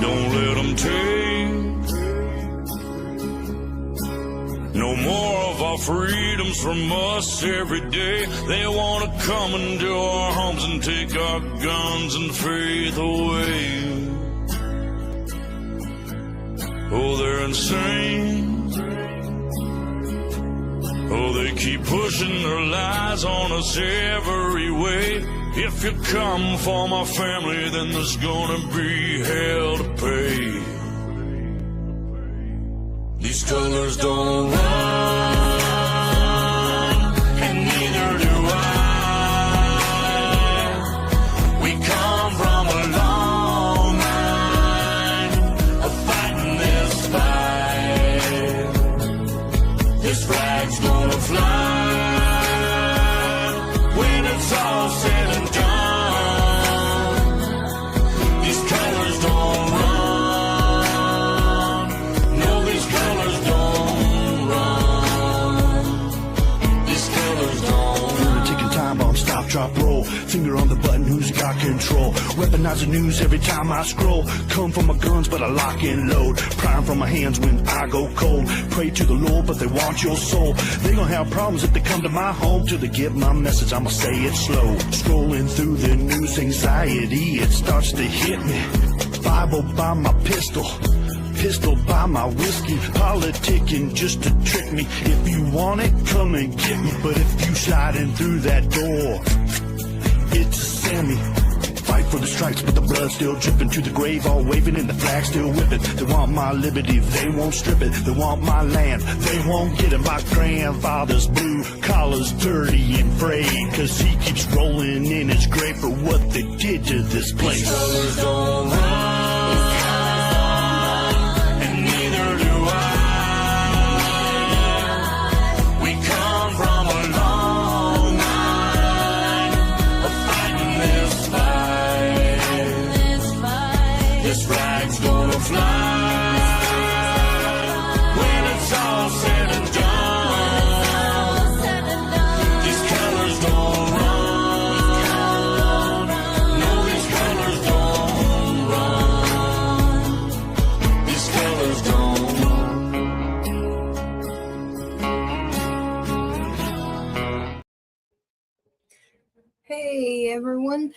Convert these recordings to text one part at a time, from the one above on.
Don't let them take no more of our freedoms from us every day. They want to come into our homes and take our guns and faith away. Oh, they're insane. Oh, they keep pushing their lies on us every way. If you come for my family, then there's gonna be hell to pay. These colors don't run, and neither do I. We come from a long line of fighting this fight. This flag's gonna fly when it's all said and done. These colors don't run. No, these colors don't run. These colors don't run. Ticking time bomb, stop, drop, roll. Finger on the button, who's got control? Weaponize the news every time I scroll. Come from my guns, but I lock and load. Prime from my hands when I go cold. Pray to the Lord, but they want your soul. They gonna have problems if they come to my home. Till they get my message, I'ma say it slow. Scrolling through the news, anxiety, it starts to hit me. Bible by my pistol. Pistol by my whiskey, politicking just to trick me. If you want it, come and get me. But if you sliding through that door, it's a Sammy. Fight for the stripes, but the blood still dripping to the grave, all waving and the flag still whipping. They want my liberty, they won't strip it. They want my land, they won't get it. My grandfather's blue collar's dirty and frayed, cause he keeps rolling in his grave for what they did to this place. These colors don't run, and neither do I. We come from a long line of fighting this fight. This flag's gonna fly when it's all said and done. These colors don't run. No, these colors don't run. These colors don't run. Hey everyone.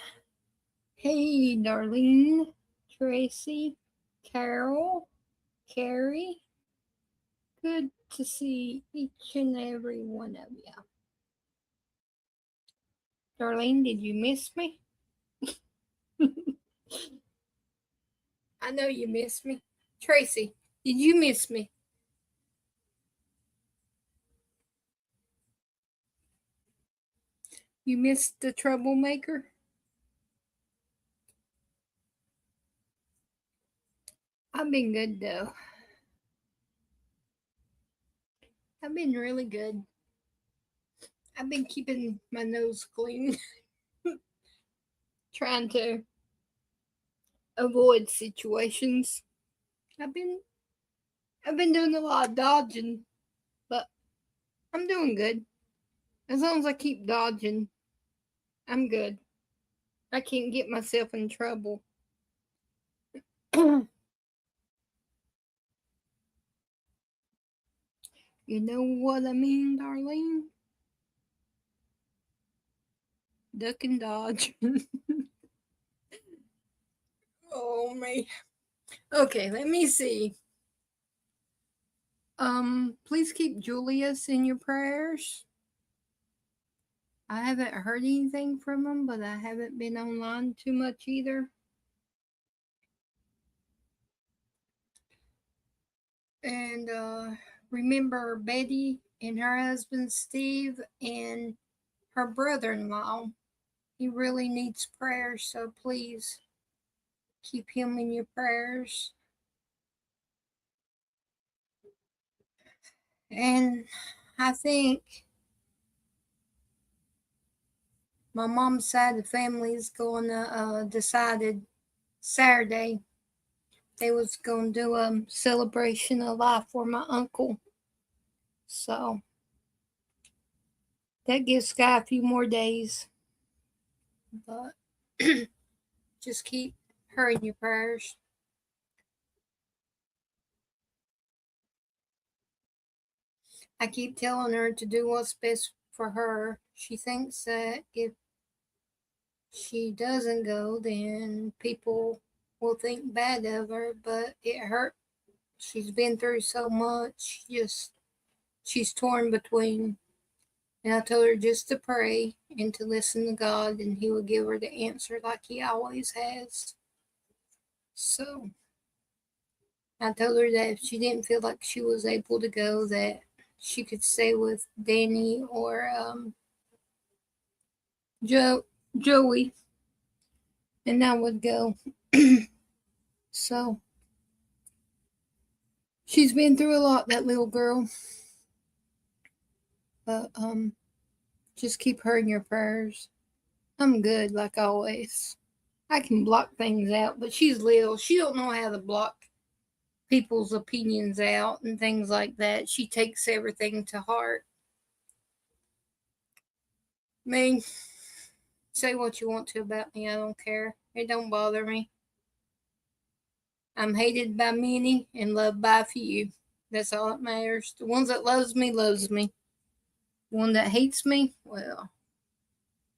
Hey Darlene, Tracy, Carol, Carrie. Good to see each and every one of you. Darlene, did you miss me? I know you missed me. Tracy, did you miss me? You missed the troublemaker? I've been good though. I've been really good. I've been keeping my nose clean. Trying to avoid situations. I've been doing a lot of dodging, but I'm doing good. As long as I keep dodging, I'm good. I can't get myself in trouble. You know what I mean, Darlene? Duck and dodge. Oh, man. Okay, let me see. Please keep Julius in your prayers. I haven't heard anything from him, but I haven't been online too much either. And remember Betty and her husband Steve and her brother-in-law. He really needs prayers, so please keep him in your prayers. And I think my mom's side of the family is going to decided Saturday they was going to do a celebration of life for my uncle. So that gives Sky a few more days. But just keep her in your prayers. I keep telling her to do what's best for her. She thinks that if she doesn't go, then people will think bad of her, but it hurt. She's been through so much. She's torn between. And I told her just to pray and to listen to God, and He will give her the answer like He always has. So I told her that if she didn't feel like she was able to go, that she could stay with Danny or Joey, and I would go. So she's been through a lot, that little girl. But just keep her in your prayers. I'm good, like always. I can block things out, but she's little. She don't know how to block people's opinions out and things like that. She takes everything to heart. I mean, say what you want to about me. I don't care. It don't bother me. I'm hated by many and loved by few. That's all that matters. The ones that loves me, loves me. The one that hates me, well,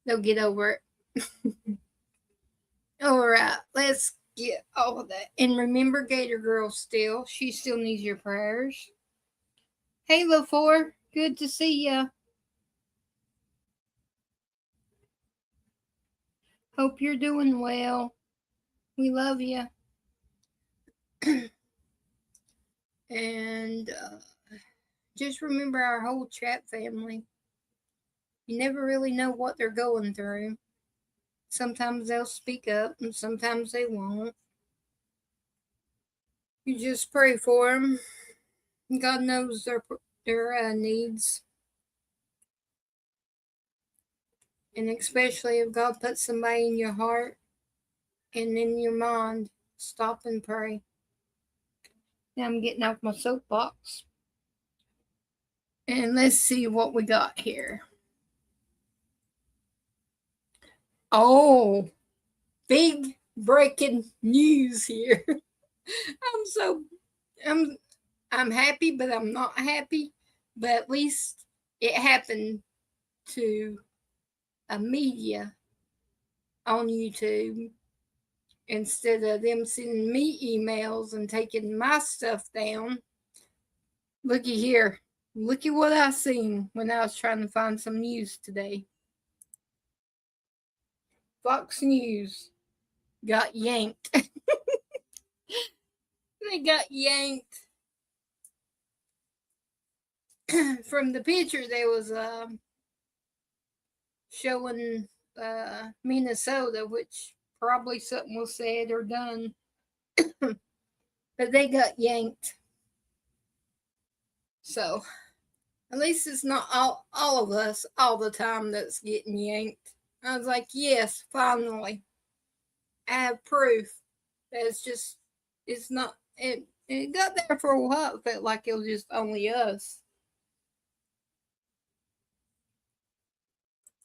they'll get over it. All right, let's get all of that. And remember Gator Girl still. She still needs your prayers. Hey, LaFour. Good to see ya. Hope you're doing well. We love you. And just remember our whole chat family. You never really know what they're going through. Sometimes they'll speak up and sometimes they won't. You just pray for them. God knows their needs. And especially if God puts somebody in your heart and in your mind, stop and pray. Now I'm getting off my soapbox. And let's see what we got here. Oh, big breaking news here. I'm happy, but I'm not happy. But at least it happened to a media on YouTube instead of them sending me emails and taking my stuff down. Looky here. Look at what I seen when I was trying to find some news today. Fox News got yanked. They got yanked. From the picture, they was showing Minnesota, which probably something was said or done. But they got yanked. So at least it's not all of us all the time that's getting yanked. I was like, yes, finally. I have proof that it's not, it got there for a while. It felt like it was just only us.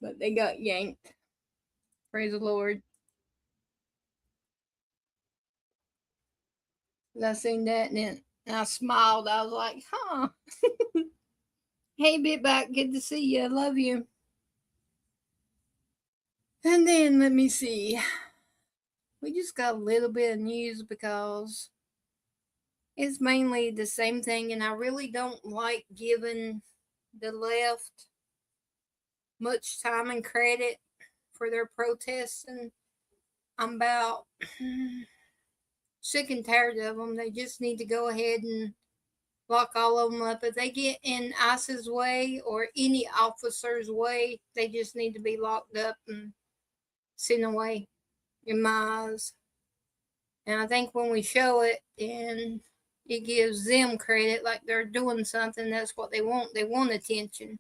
But they got yanked. Praise the Lord. I seen that and then I smiled. I was like, huh. Hey, Bitback, good to see you. I love you. And then let me see. We just got a little bit of news because it's mainly the same thing, and I really don't like giving the left much time and credit for their protests, and I'm about sick and tired of them. They just need to go ahead and lock all of them up. If they get in ICE's way or any officer's way, they just need to be locked up and sent away, in my eyes. And I think when we show it, then it gives them credit, like they're doing something. That's what they want. They want attention,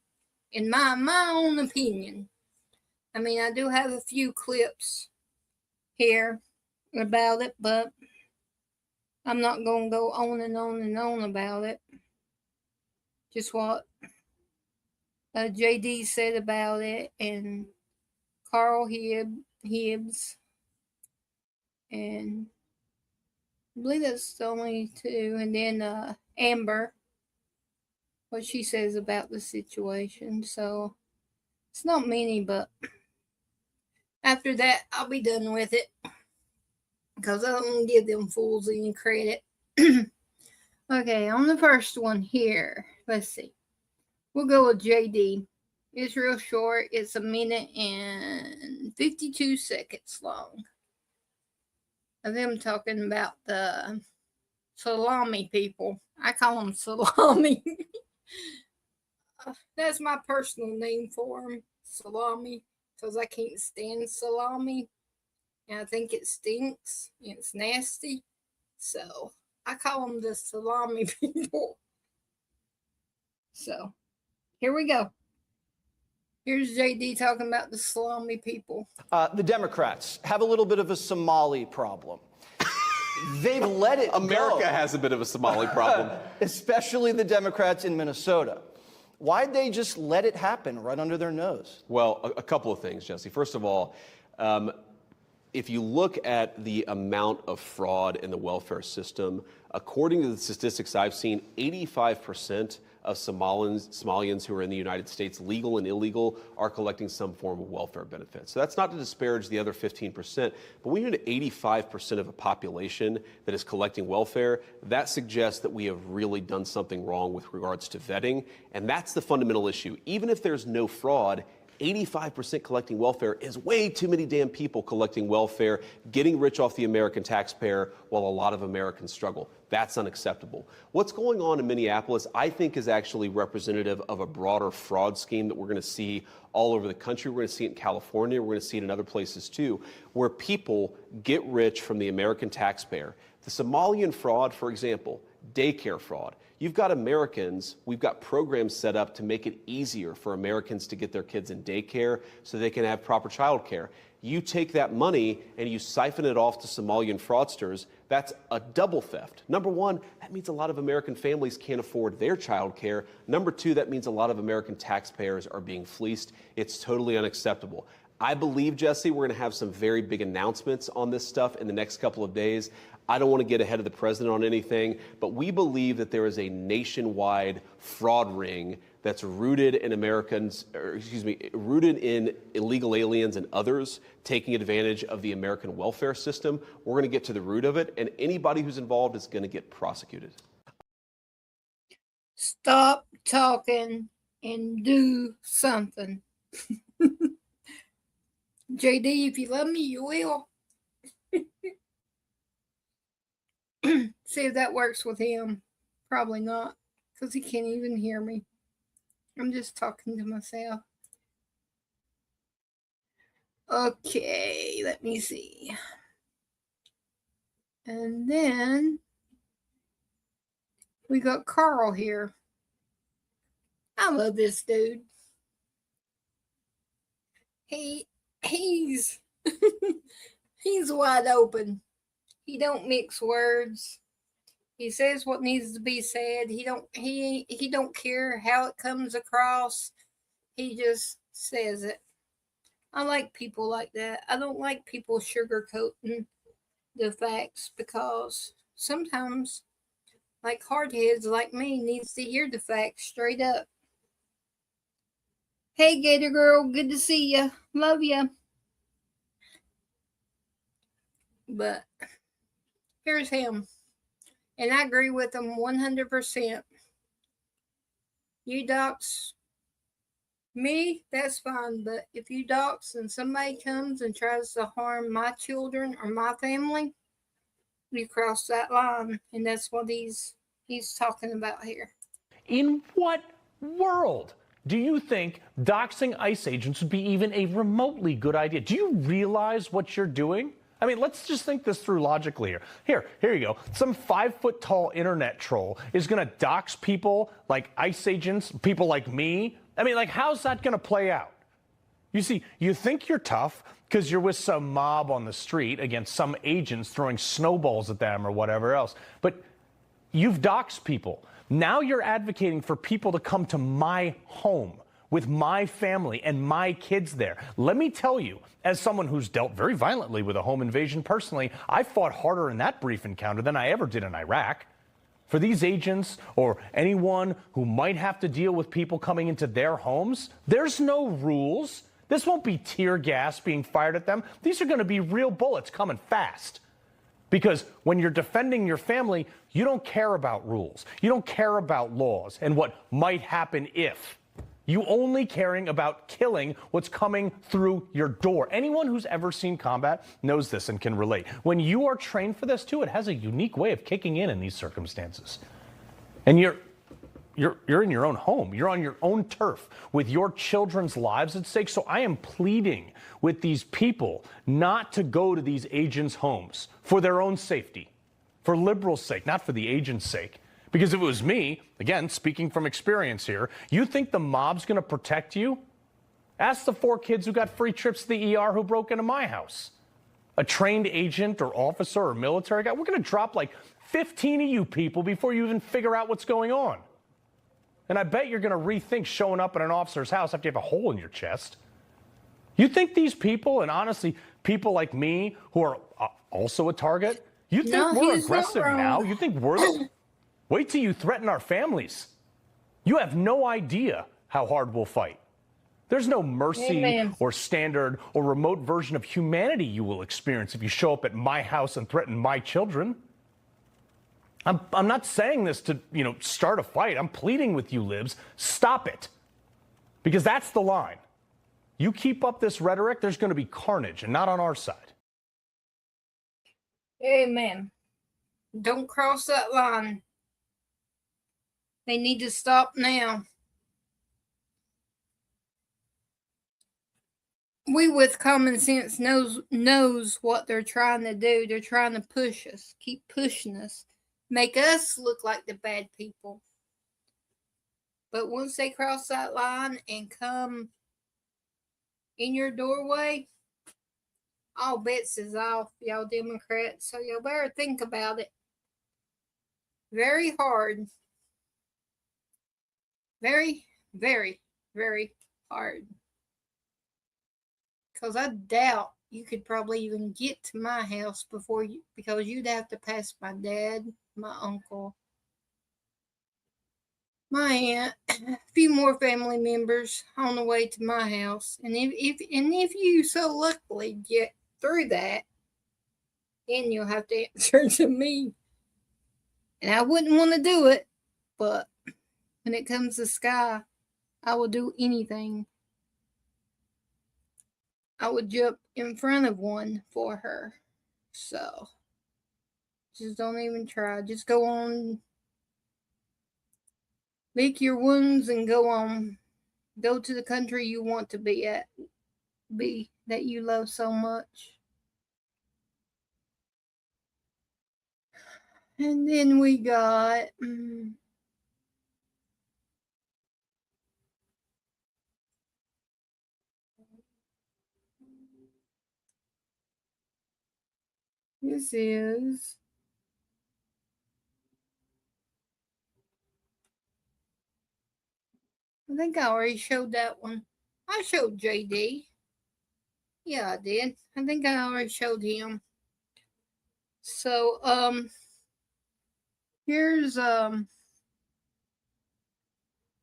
in my own opinion. I mean, I do have a few clips here about it, but I'm not going to go on and on and on about it. Just what JD said about it, and Carl Hibbs, and I believe that's the only two, and then Amber. what she says about the situation. So it's not many, but after that, I'll be done with it because I don't want to give them fools any credit. Okay, on the first one here, let's see. We'll go with JD. It's real short. It's 1 minute and 52 seconds long. Of them talking about the salami people. I call them salami. That's my personal name for them, salami, because I can't stand salami. And I think it stinks and it's nasty. So I call them the salami people. So here we go. Here's JD talking about the salami people. The Democrats have a little bit of a Somali problem. They've let it America go. has a bit of a Somali problem. Especially the Democrats in Minnesota. Why'd they just let it happen right under their nose? Well, a couple of things, Jesse. First of all, if you look at the amount of fraud in the welfare system, according to the statistics I've seen, 85% of Somalians who are in the United States, legal and illegal, are collecting some form of welfare benefit. So that's not to disparage the other 15%, but when you're at 85% of a population that is collecting welfare, that suggests that we have really done something wrong with regards to vetting, and that's the fundamental issue. Even if there's no fraud, 85% collecting welfare is way too many damn people collecting welfare, getting rich off the American taxpayer while a lot of Americans struggle. That's unacceptable. What's going on in Minneapolis, I think, is actually representative of a broader fraud scheme that we're going to see all over the country. We're going to see it in California. We're going to see it in other places too, where people get rich from the American taxpayer. The Somalian fraud, for example, daycare fraud. You've got Americans, we've got programs set up to make it easier for Americans to get their kids in daycare so they can have proper child care. You take that money and you siphon it off to Somalian fraudsters, that's a double theft. Number one, that means a lot of American families can't afford their child care. Number two, that means a lot of American taxpayers are being fleeced. It's totally unacceptable. I believe, Jesse, we're going to have some very big announcements on this stuff in the next couple of days. I don't want to get ahead of the president on anything, but we believe that there is a nationwide fraud ring that's rooted in rooted in illegal aliens and others taking advantage of the American welfare system. We're going to get to the root of it, and anybody who's involved is going to get prosecuted. Stop talking and do something. JD, if you love me, you will. See if that works with him. Probably not, because he can't even hear me. I'm just talking to myself. Okay, let me see. And then we got Carl here. I love this dude. He's he's wide open. He don't mix words. He says what needs to be said. He don't care how it comes across. He just says it. I like people like that. I don't like people sugarcoating the facts, because sometimes, like hardheads like me, needs to hear the facts straight up. Hey, Gator Girl, good to see ya. Love ya. But here's him. And I agree with him 100%. You dox me, that's fine. But if you dox and somebody comes and tries to harm my children or my family, you cross that line. And that's what he's talking about here. In what world do you think doxing ICE agents would be even a remotely good idea? Do you realize what you're doing? I mean, let's just think this through logically here. Here you go. Some 5-foot-tall internet troll is going to dox people like ICE agents, people like me. I mean, like, how's that going to play out? You see, you think you're tough because you're with some mob on the street against some agents throwing snowballs at them or whatever else. But you've doxed people. Now you're advocating for people to come to my home with my family and my kids there. Let me tell you, as someone who's dealt very violently with a home invasion personally, I fought harder in that brief encounter than I ever did in Iraq. For these agents or anyone who might have to deal with people coming into their homes, there's no rules. This won't be tear gas being fired at them. These are going to be real bullets coming fast. Because when you're defending your family, you don't care about rules. You don't care about laws and what might happen if. You only caring about killing what's coming through your door. Anyone who's ever seen combat knows this and can relate. When you are trained for this too, it has a unique way of kicking in these circumstances. And you're in your own home. You're on your own turf with your children's lives at stake. So I am pleading with these people not to go to these agents' homes for their own safety, for liberals' sake, not for the agents' sake. Because if it was me, again, speaking from experience here, you think the mob's going to protect you? Ask the 4 kids who got free trips to the ER who broke into my house. A trained agent or officer or military guy, we're going to drop like 15 of you people before you even figure out what's going on. And I bet you're going to rethink showing up at an officer's house after you have a hole in your chest. You think these people, and honestly, people like me who are also a target, you think we're aggressive now? You think we're the... Wait till you threaten our families. You have no idea how hard we'll fight. There's no mercy or standard or remote version of humanity you will experience if you show up at my house and threaten my children. I'm not saying this to, start a fight. I'm pleading with you, libs. Stop it. Because that's the line. You keep up this rhetoric, there's going to be carnage, and not on our side. Amen. Don't cross that line. They need to stop now. We with common sense knows what they're trying to do. They're trying to push us, keep pushing us, make us look like the bad people. But once they cross that line and come in your doorway, all bets is off, y'all Democrats. So y'all better think about it very hard. Very, very, very hard. Because I doubt you could probably even get to my house because you'd have to pass my dad, my uncle, my aunt, a few more family members on the way to my house. And if you so luckily get through that, then you'll have to answer to me. And I wouldn't want to do it, but when it comes to Sky, I will do anything. I would jump in front of one for her. So, just don't even try. Just go on, lick your wounds and go on. Go to the country you want to be that you love so much. And then we got... This is I think I already showed that one. I showed JD. Yeah, I did. I think I already showed him. So, here's I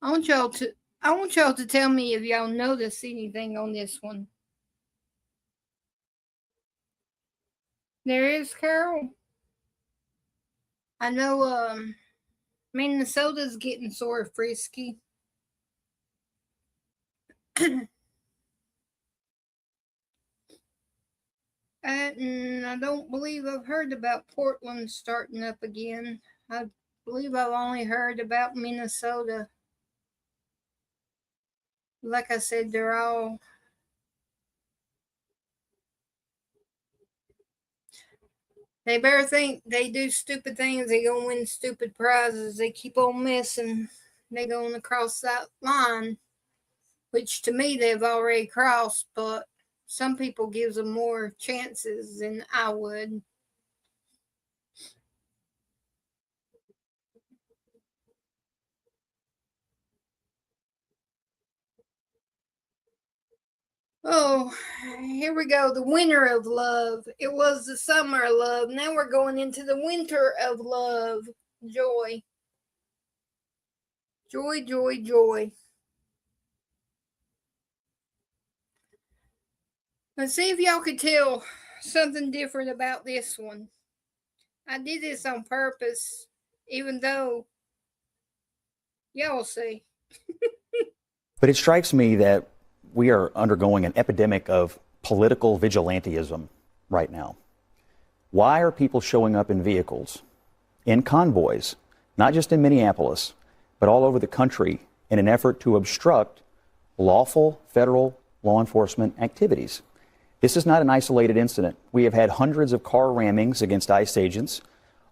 want y'all to tell me if y'all notice anything on this one. There is Carol. I know Minnesota's getting sort of frisky. And I don't believe I've heard about Portland starting up again. I believe I've only heard about Minnesota. Like I said, they're all... They better think they do stupid things, they gonna win stupid prizes. They keep on messing, they gonna cross that line, which to me they've already crossed, but some people gives them more chances than I would. Oh, here we go. The winter of love. It was the summer of love. Now we're going into the winter of love. joy. Joy, joy, joy. Let's see if y'all could tell something different about this one. I did this on purpose, even though y'all see. But it strikes me that we are undergoing an epidemic of political vigilantism right now. Why are people showing up in vehicles, in convoys, not just in Minneapolis, but all over the country in an effort to obstruct lawful federal law enforcement activities? This is not an isolated incident. We have had hundreds of car rammings against ICE agents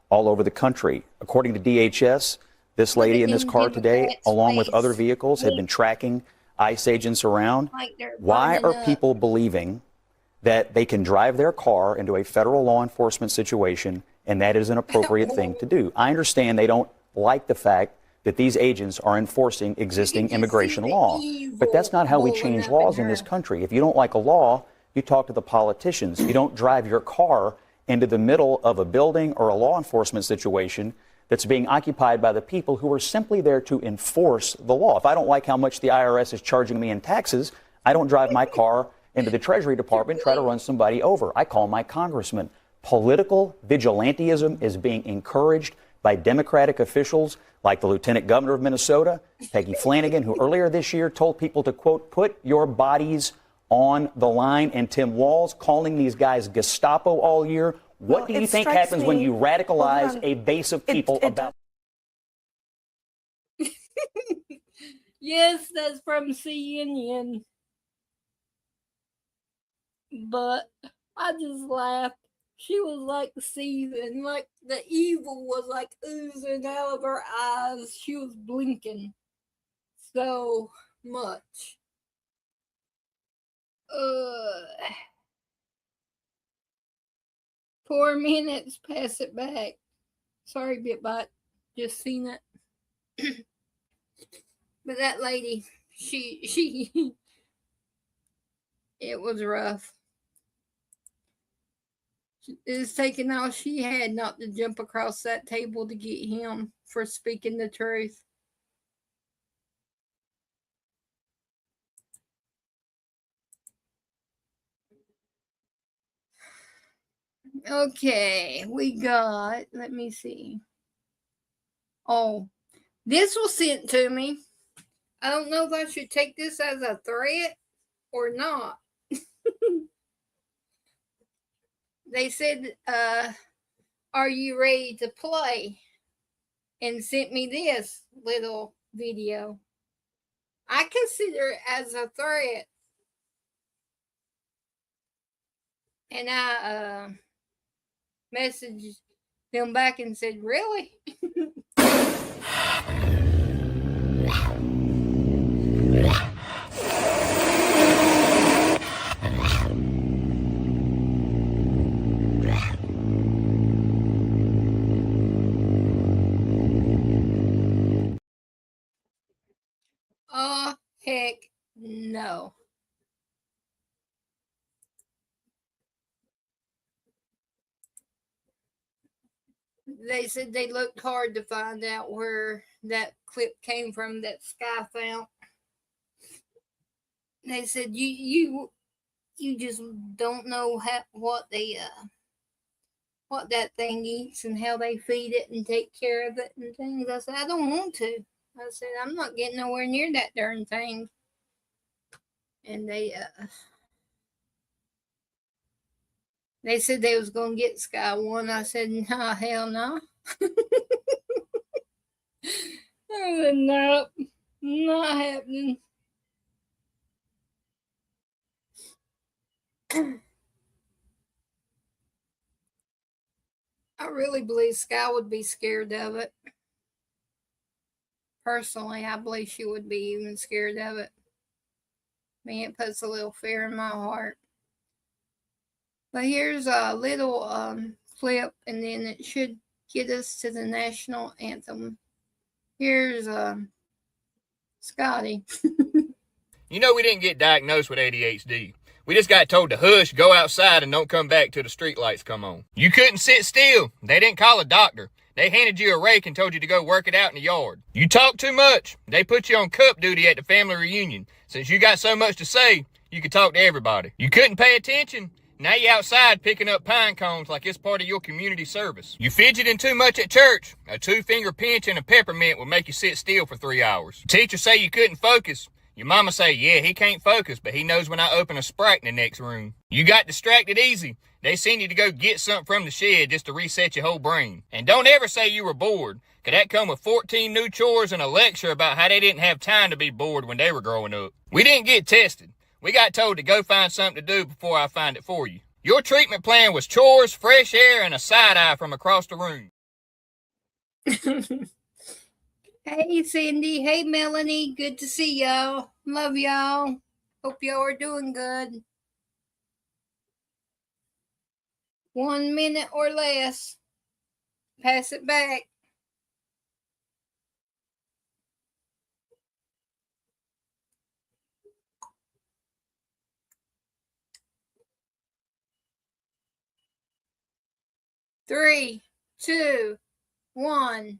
all over the country. According to DHS, this lady in this car today, along with other vehicles, have been tracking ICE agents around. Why are people believing that they can drive their car into a federal law enforcement situation and that is an appropriate thing to do? I understand they don't like the fact that these agents are enforcing existing immigration law, but that's not how we change laws in this country. If you don't like a law, you talk to the politicians. You don't drive your car into the middle of a building or a law enforcement situation that's being occupied by the people who are simply there to enforce the law. If I don't like how much the IRS is charging me in taxes, I don't drive my car into the Treasury Department and try to run somebody over. I call my congressman. Political vigilantism is being encouraged by Democratic officials like the Lieutenant Governor of Minnesota, Peggy Flanagan, who earlier this year told people to, quote, put your bodies on the line, and Tim Walz calling these guys Gestapo all year. What do you think happens when you radicalize a base of people about? Yes, that's from CNN. But I just laughed. She was like seething, like the evil was like oozing out of her eyes. She was blinking so much. 4 minutes, pass it back. Sorry, Bitbot. Just seen it. But that lady, she it was rough. It's taking all she had not to jump across that table to get him for speaking the truth. Okay, we got, let me see. Oh, this was sent to me. I don't know if I should take this as a threat or not. They said, are you ready to play? And sent me this little video. I consider it as a threat. And I messaged them back and said, really? Oh, heck no. They said they looked hard to find out where that clip came from that Sky found. They said you just don't know what that thing eats and how they feed it and take care of it and things. I said, I don't want to. I said, I'm not getting nowhere near that darn thing. And they said they was going to get Sky One. I said, nah, hell no. I said, nope, not happening. I really believe Sky would be scared of it. Personally, I believe she would be even scared of it. I mean, it puts a little fear in my heart. But here's a little clip, and then it should get us to the national anthem. Here's Scotty. You know, we didn't get diagnosed with ADHD. We just got told to hush, go outside, and don't come back till the street lights come on. You couldn't sit still. They didn't call a doctor. They handed you a rake and told you to go work it out in the yard. You talk too much. They put you on cup duty at the family reunion. Since you got so much to say, you could talk to everybody. You couldn't pay attention. Now you outside picking up pine cones like it's part of your community service. You fidgeting too much at church. A 2-finger pinch and a peppermint will make you sit still for 3 hours. Teacher say you couldn't focus. Your mama say, yeah, he can't focus, but he knows when I open a Sprite in the next room. You got distracted easy. They send you to go get something from the shed just to reset your whole brain. And don't ever say you were bored, 'cause that come with 14 new chores and a lecture about how they didn't have time to be bored when they were growing up. We didn't get tested. We got told to go find something to do before I find it for you. Your treatment plan was chores, fresh air, and a side eye from across the room. Hey, Cindy. Hey, Melanie. Good to see y'all. Love y'all. Hope y'all are doing good. 1 minute or less. Pass it back. Three, 2, 1.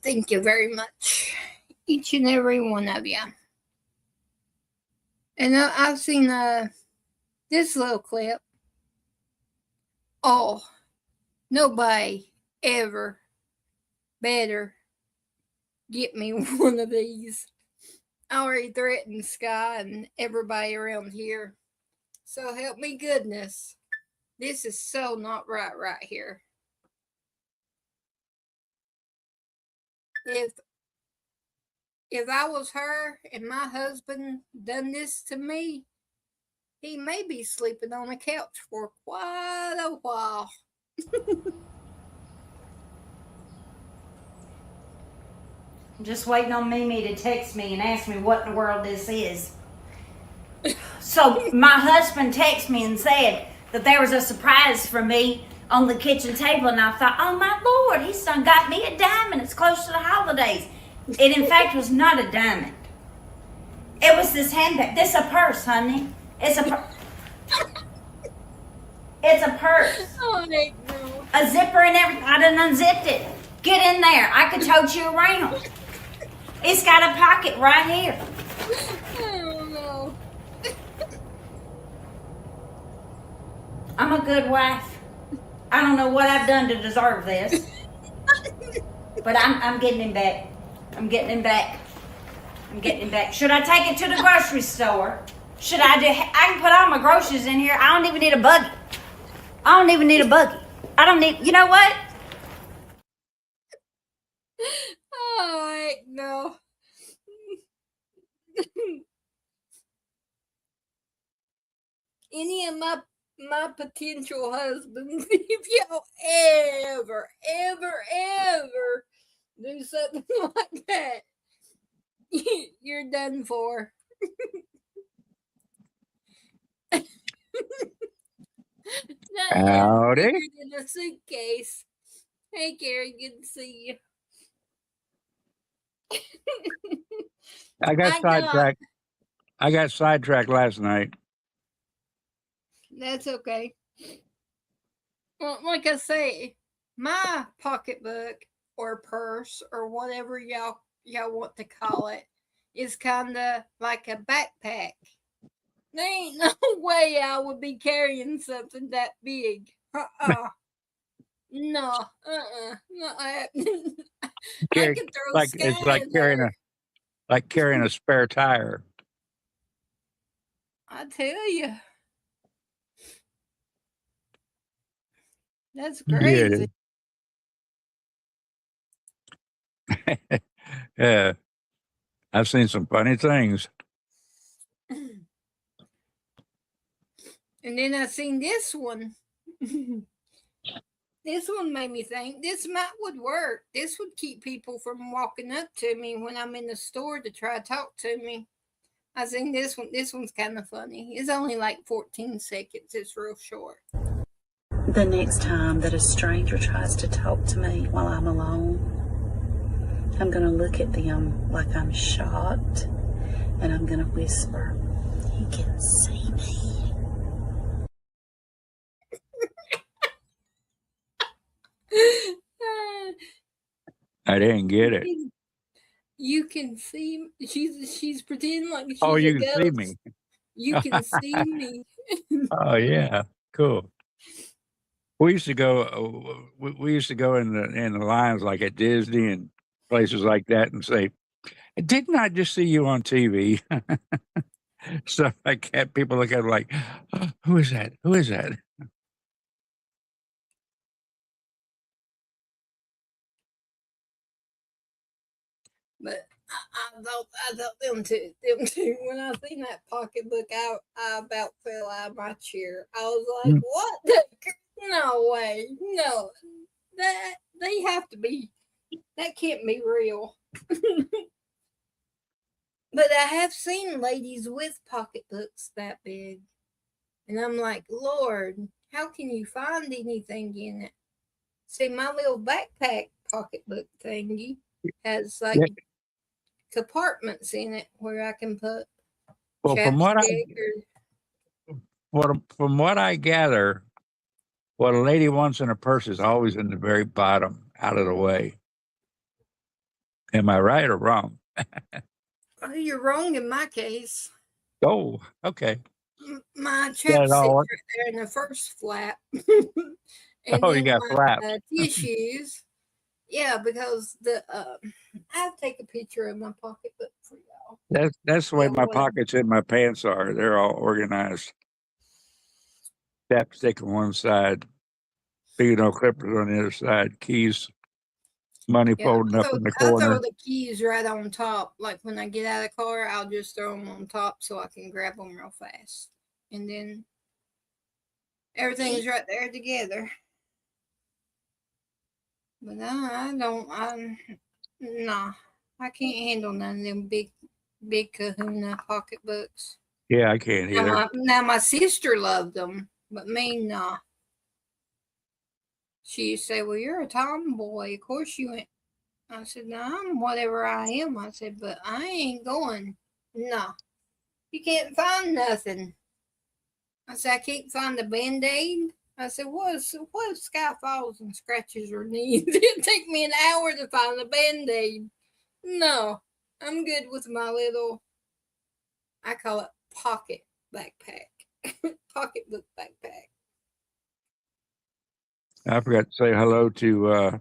Thank you very much, each and every one of you. And I've seen this little clip. Oh, nobody ever better get me one of these. I already threatened Sky and everybody around here. So help me goodness. This is so not right here. If I was her and my husband done this to me, he may be sleeping on the couch for quite a while. I'm just waiting on Mimi to text me and ask me what in the world this is. So my husband texted me and said that there was a surprise for me on the kitchen table, and I thought, oh my Lord, he's done got me a diamond. It's close to the holidays. It in fact was not a diamond. It was this handbag. This is a purse, honey. It's a It's a purse. Oh, no. A zipper and everything. I done unzipped it. Get in there. I could tote you around. It's got a pocket right here. Oh no. I'm a good wife. I don't know what I've done to deserve this. But I'm getting him back. I'm getting him back. I'm getting him back. Should I take it to the grocery store? Should I can put all my groceries in here. I don't even need a buggy. I don't even need a buggy. I don't need, you know what? Oh, no. Any of my my potential husbands, if y'all ever do something like that, you're done for. That is Howdy. bigger than a suitcase. Hey, Gary, good to see you. I got sidetracked. I got sidetracked last night. That's okay. Well, like I say, my pocketbook or purse or whatever y'all want to call it is kind of like a backpack. There ain't no way I would be carrying something that big. No. No. I could throw Like Sky it's like in there. carrying a spare tire. I tell you. That's crazy. Yeah. I've seen some funny things. And then I seen this one. This one made me think this would work. This would keep people from walking up to me when I'm in the store to try to talk to me. I seen this one. This one's kind of funny. It's only like 14 seconds. It's real short. The next time that a stranger tries to talk to me while I'm alone, I'm going to look at them like I'm shocked, and I'm going to whisper, "You can see me." I didn't get it. You can see. She's pretending like she's Oh, a you can ghost. see me. You can see me. Oh yeah, cool. We used to go. We used to go in the lines like at Disney and places like that, and say, "Didn't I just see you on TV?" Stuff like that. People look at it like, oh, "Who is that? Who is that?" But I thought them too. When I seen that pocketbook, I about fell out of my chair. I was like, "What? No way! No, that they have to be. That can't be real." But I have seen ladies with pocketbooks that big, and I'm like, Lord, how can you find anything in it? See, my little backpack pocketbook thingy has like compartments in it where I can put chapstick from what I gather, what a lady wants in a purse is always in the very bottom, out of the way. Am I right or wrong? Oh, you're wrong in my case. Oh, okay. My chapstick's right there in the first flap. And oh, then you got flaps. Tissues. Yeah, because I'll take a picture of my pocketbook for y'all. That's the way my pockets in my pants are. They're all organized. Chapstick on one side, clippers on the other side, keys, money folding up in the corner. I throw the keys right on top. Like when I get out of the car, I'll just throw them on top so I can grab them real fast. And then everything's right there together. But I can't handle none of them big kahuna pocketbooks. Yeah, I can't either. Now my sister loved them, but me, nah. She used to say, "Well, you're a tomboy. Of course you ain't." I said, "No, I'm whatever I am." I said, "But I ain't going. No, you can't find nothing." I said, "I can't find a Band-Aid." I said, what if Sky falls and scratches her knee? It'd take me an hour to find a Band-Aid. No, I'm good with my little, I call it pocket backpack. Pocketbook backpack. I forgot to say hello to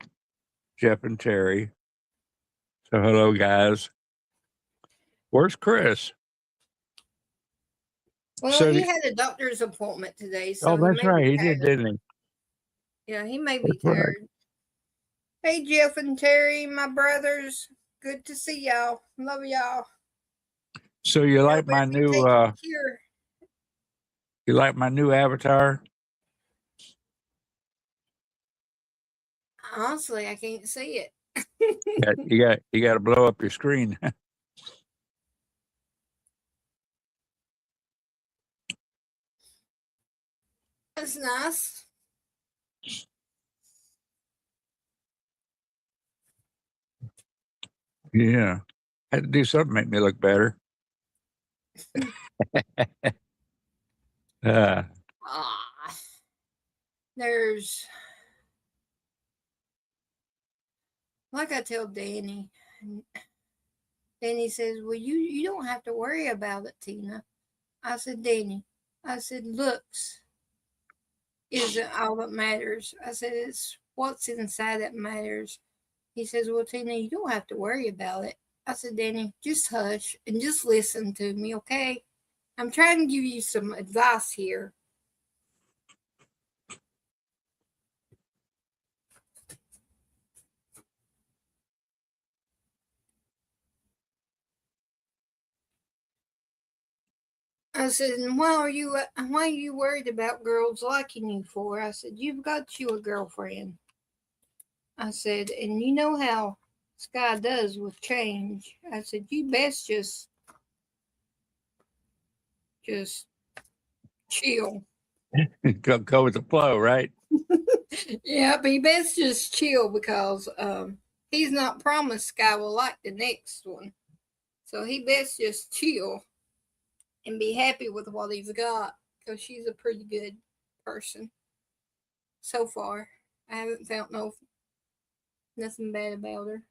Jeff and Terry. So hello, guys. Where's Chris? Well, he had a doctor's appointment today. So that's right. He did, didn't he? Yeah, he may be tired. Hey, Jeff and Terry, my brothers. Good to see y'all. Love y'all. So you like my new you like my new avatar? Honestly, I can't see it. You got to blow up your screen. That's nice. Yeah. I had to do something to make me look better. There's, like I tell Danny, Danny says, well, you don't have to worry about it, Tina. I said, Danny, I said, looks isn't all that matters. I said, it's what's inside that matters. He says, well, Tina, you don't have to worry about it. I said, Danny, just hush and just listen to me, okay? I'm trying to give you some advice here. I said, and why are you worried about girls liking you for? I said, you've got you a girlfriend. I said, and you know how Sky does with change. I said, you best just chill. Go with the flow, right? Yeah, but you best just chill because he's not promised Sky will like the next one. So he best just chill and be happy with what he's got because she's a pretty good person so far. I haven't found nothing bad about her.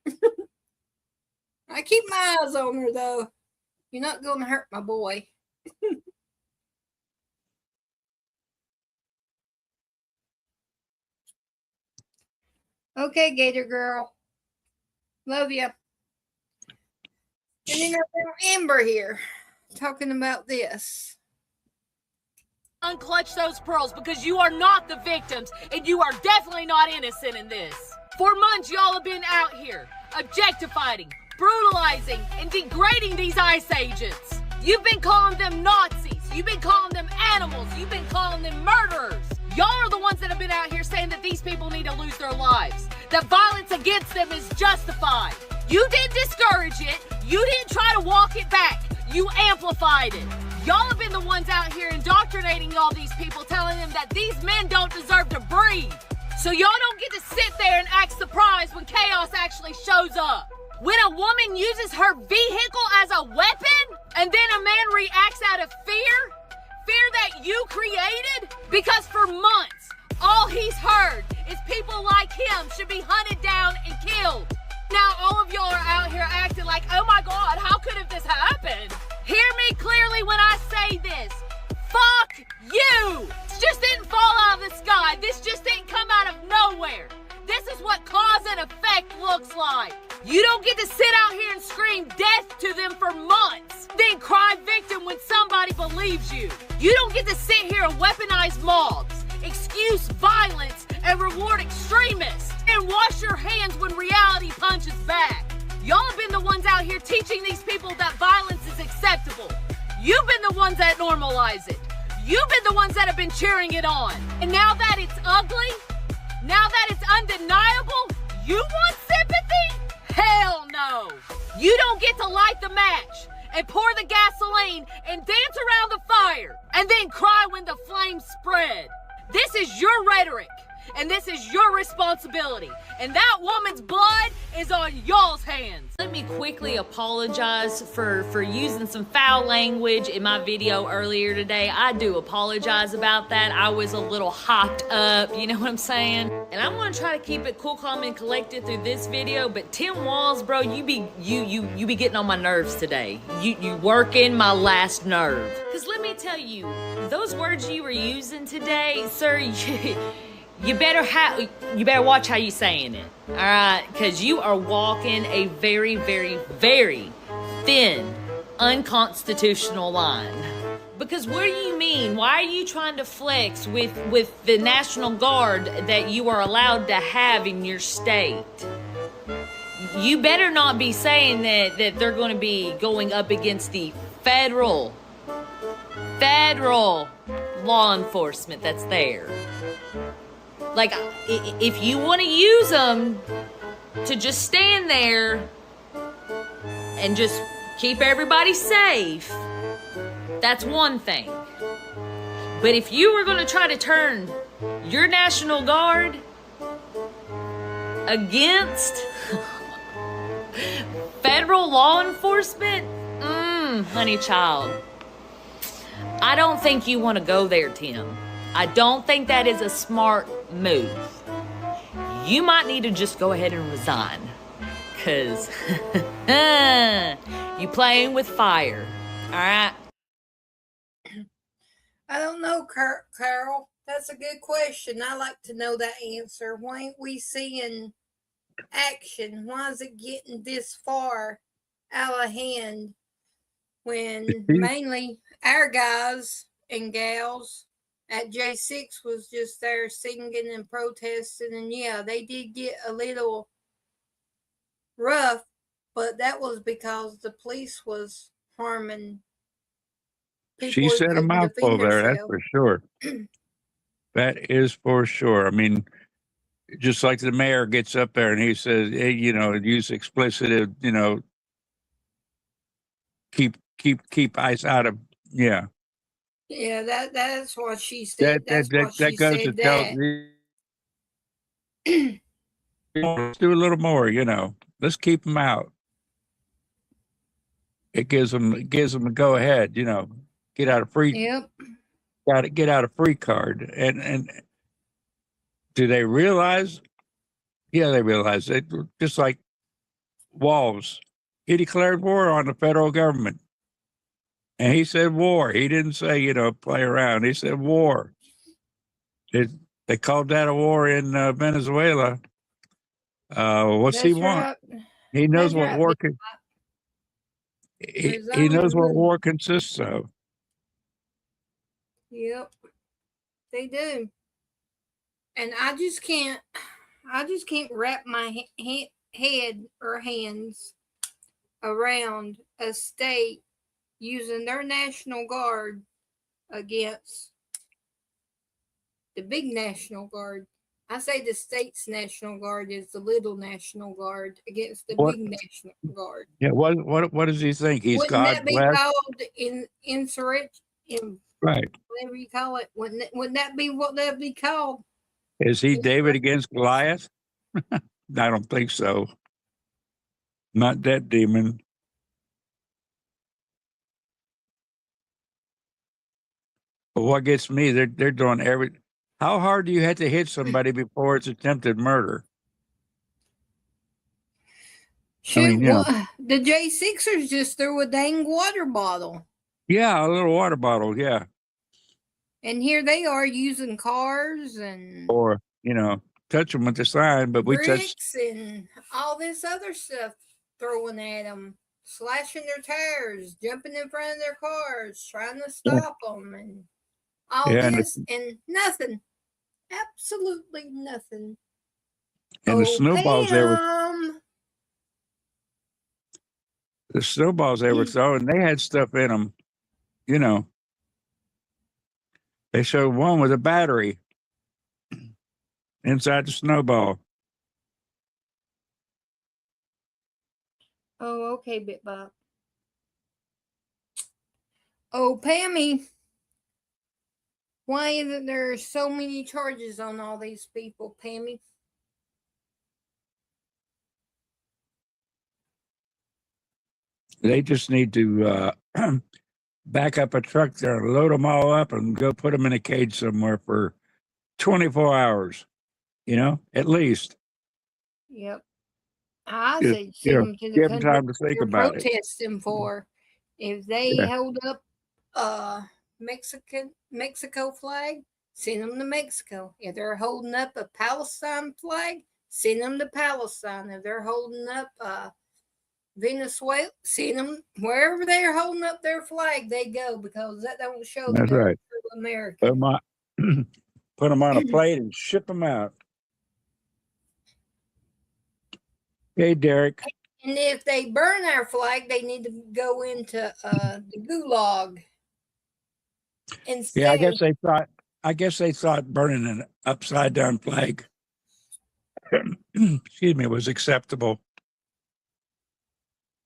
I keep my eyes on her though. You're not going to hurt my boy. Okay, Gator Girl. Love you. And then I've got Amber here talking about this. Unclutch those pearls because you are not the victims and you are definitely not innocent in this. For months, y'all have been out here objectifying, brutalizing, and degrading these ICE agents. You've been calling them Nazis. You've been calling them animals. You've been calling them murderers. Y'all are the ones that have been out here saying that these people need to lose their lives, that violence against them is justified. You didn't discourage it. You didn't try to walk it back. You amplified it. Y'all have been the ones out here indoctrinating all these people, telling them that these men don't deserve to breathe. So y'all don't get to sit there and act surprised when chaos actually shows up. When a woman uses her vehicle as a weapon, and then a man reacts out of fear that you created, because for months, all he's heard is people like him should be hunted down and killed. Now all of y'all are out here acting like, oh my God, how could have this happened? Hear me clearly when I say this. Fuck you! This just didn't fall out of the sky. This just didn't come out of nowhere. This is what cause and effect looks like. You don't get to sit out here and scream death to them for months, then cry victim when somebody believes you. You don't get to sit here and weaponize mobs, excuse violence, and reward extremists, and wash your hands when reality punches back. Y'all have been the ones out here teaching these people that violence is acceptable. You've been the ones that normalize it. You've been the ones that have been cheering it on. And now that it's ugly, now that it's undeniable, you want sympathy? Hell no. You don't get to light the match and pour the gasoline and dance around the fire and then cry when the flames spread. This is your rhetoric. And this is your responsibility. And that woman's blood is on y'all's hands. Let me quickly apologize for using some foul language in my video earlier today. I do apologize about that. I was a little hopped up, you know what I'm saying? And I'm gonna try to keep it cool, calm, and collected through this video, but Tim Walls, bro, you be getting on my nerves today. You working my last nerve. Cause let me tell you, those words you were using today, sir, you better watch how you saying it, all right? Because you are walking a very, very, very thin, unconstitutional line. Because what do you mean? Why are you trying to flex with the National Guard that you are allowed to have in your state? You better not be saying that they're going to be going up against the federal law enforcement that's there. Like, if you want to use them to just stand there and just keep everybody safe, that's one thing. But if you were going to try to turn your National Guard against federal law enforcement, honey child, I don't think you want to go there, Tim. I don't think that is a smart move. You might need to just go ahead and resign, because you playing with fire, all right? I don't know, Carol. That's a good question. I like to know that answer. Why ain't we seeing action? Why is it getting this far out of hand when mainly our guys and gals at J6 was just there singing and protesting? And yeah, they did get a little rough, but that was because the police was harming people. She said a mouthful there, that's for sure. That is for sure. I mean, just like the mayor gets up there and he says, hey, use explicit, keep ice out of, Yeah, that's what she said. That goes to tell. Let's do a little more, Let's keep them out. It gives them a go ahead, get out of free. Yep. Got to get out a free card. And do they realize? Yeah, they realize it. Just like Walls, he declared war on the federal government. And he said war. He didn't say, play around. He said war. They called that a war in Venezuela. What's he want? He knows what war can. He knows what war consists of. Yep, they do. And I just can't wrap my head or hands around a state using their National Guard against the big National Guard. I say the state's National Guard is the little National Guard against the big National Guard. Yeah, what does he think? He's Wouldn't God that be bless? called insurrection? Right. Whatever you call it. Wouldn't that be what that'd be called? Is he David against Goliath? I don't think so. Not that demon. But what gets me, they're doing how hard do you have to hit somebody before it's attempted murder? Shoot, the J6ers just threw a dang water bottle. Yeah, a little water bottle, yeah. And here they are using cars and or touch them with the sign, but we touch bricks and all this other stuff throwing at them, slashing their tires, jumping in front of their cars, trying to stop them, and all this and nothing, absolutely nothing. And the snowballs they were throwing, they had stuff in them, They showed one with a battery inside the snowball. Oh, okay, Bit Bob. Oh, Pammy, why isn't there so many charges on all these people, Pammy? They just need to back up a truck there and load them all up and go put them in a cage somewhere for 24 hours, at least. Yep. I say send them to the give them time to think about it. Protesting for if they hold up Mexico flag, send them to Mexico. If they're holding up a Palestine flag, send them to Palestine. If they're holding up Venezuela, send them wherever they're holding up their flag, they go, because that don't show that they're right. true American. Put them on a plate and ship them out. Hey, Derek. And if they burn our flag, they need to go into the gulag. Instead, yeah, I guess they thought I guess they thought burning an upside down flag, excuse me, was acceptable.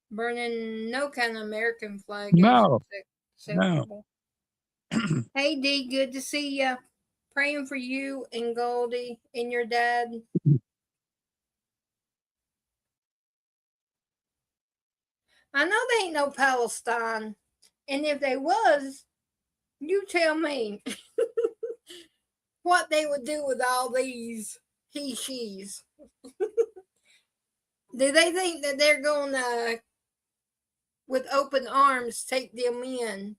Burning no kind of American flag No, is acceptable. Hey, D, good to see you. Praying for you and Goldie and your dad. I know they ain't no Palestine, and if they was, you tell me what they would do with all these he-she's. Do they think that they're going to, with open arms, take them in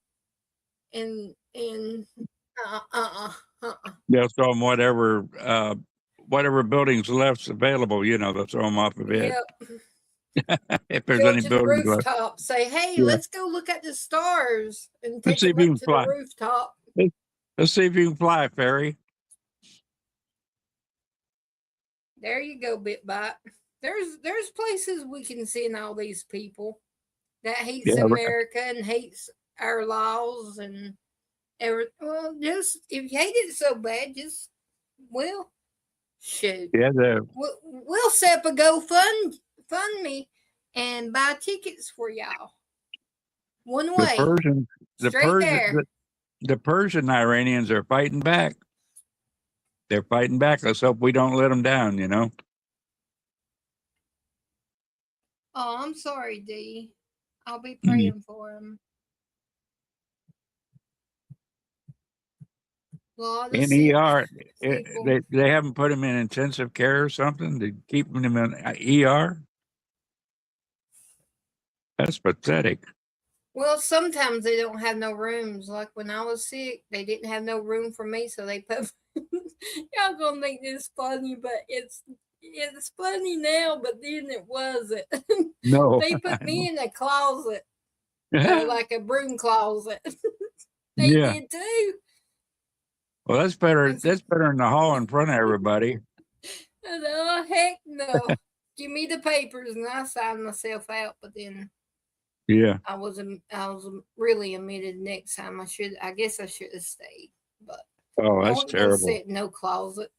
and they'll throw them whatever buildings left's available, they'll throw them off of it. Yep. If there's Go any to the buildings left. rooftop. Say, hey, Yeah. let's go look at the stars and Let's take see if them you up can to fly. the rooftop. Let's see if you can fly, Fairy. There you go, Bitbot. There's places we can send all these people that hates America and hates our laws and everything. Well, just if you hate it so bad, just shoot. Yeah, We'll set up a GoFundMe and buy tickets for y'all. One way. The Persian Iranians are fighting back. They're fighting back. Let's hope we don't let them down, Oh, I'm sorry, D. I'll be praying for him. In ER, they haven't put him in intensive care or something to keep him in ER. That's pathetic. Well, sometimes they don't have no rooms. Like when I was sick, they didn't have no room for me, so they put. Y'all gonna think this funny, but it's funny now. But then it wasn't. No, they put me in a closet, like a broom closet. They did too. Well, that's better. That's better in the hall in front of everybody. Oh heck no! Give me the papers and I sign myself out. But then. Yeah, I was really admitted next time. I guess I should have stayed, but that's terrible. Sit in no closet.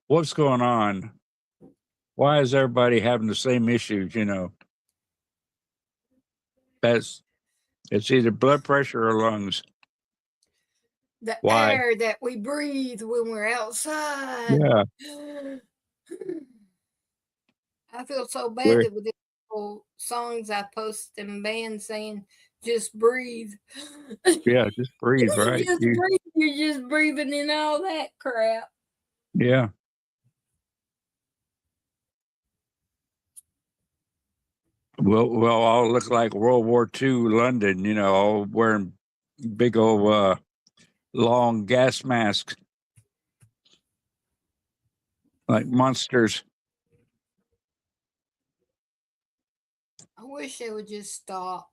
What's going on? Why is everybody having the same issues? It's either blood pressure or lungs. The air that we breathe when we're outside. Yeah. I feel so bad that with the songs I post in bands saying just breathe. Yeah, just breathe, right? Breathe. You're just breathing in all that crap. Yeah. We'll all look like World War II London, all wearing big old long gas masks like monsters. I wish they would just stop.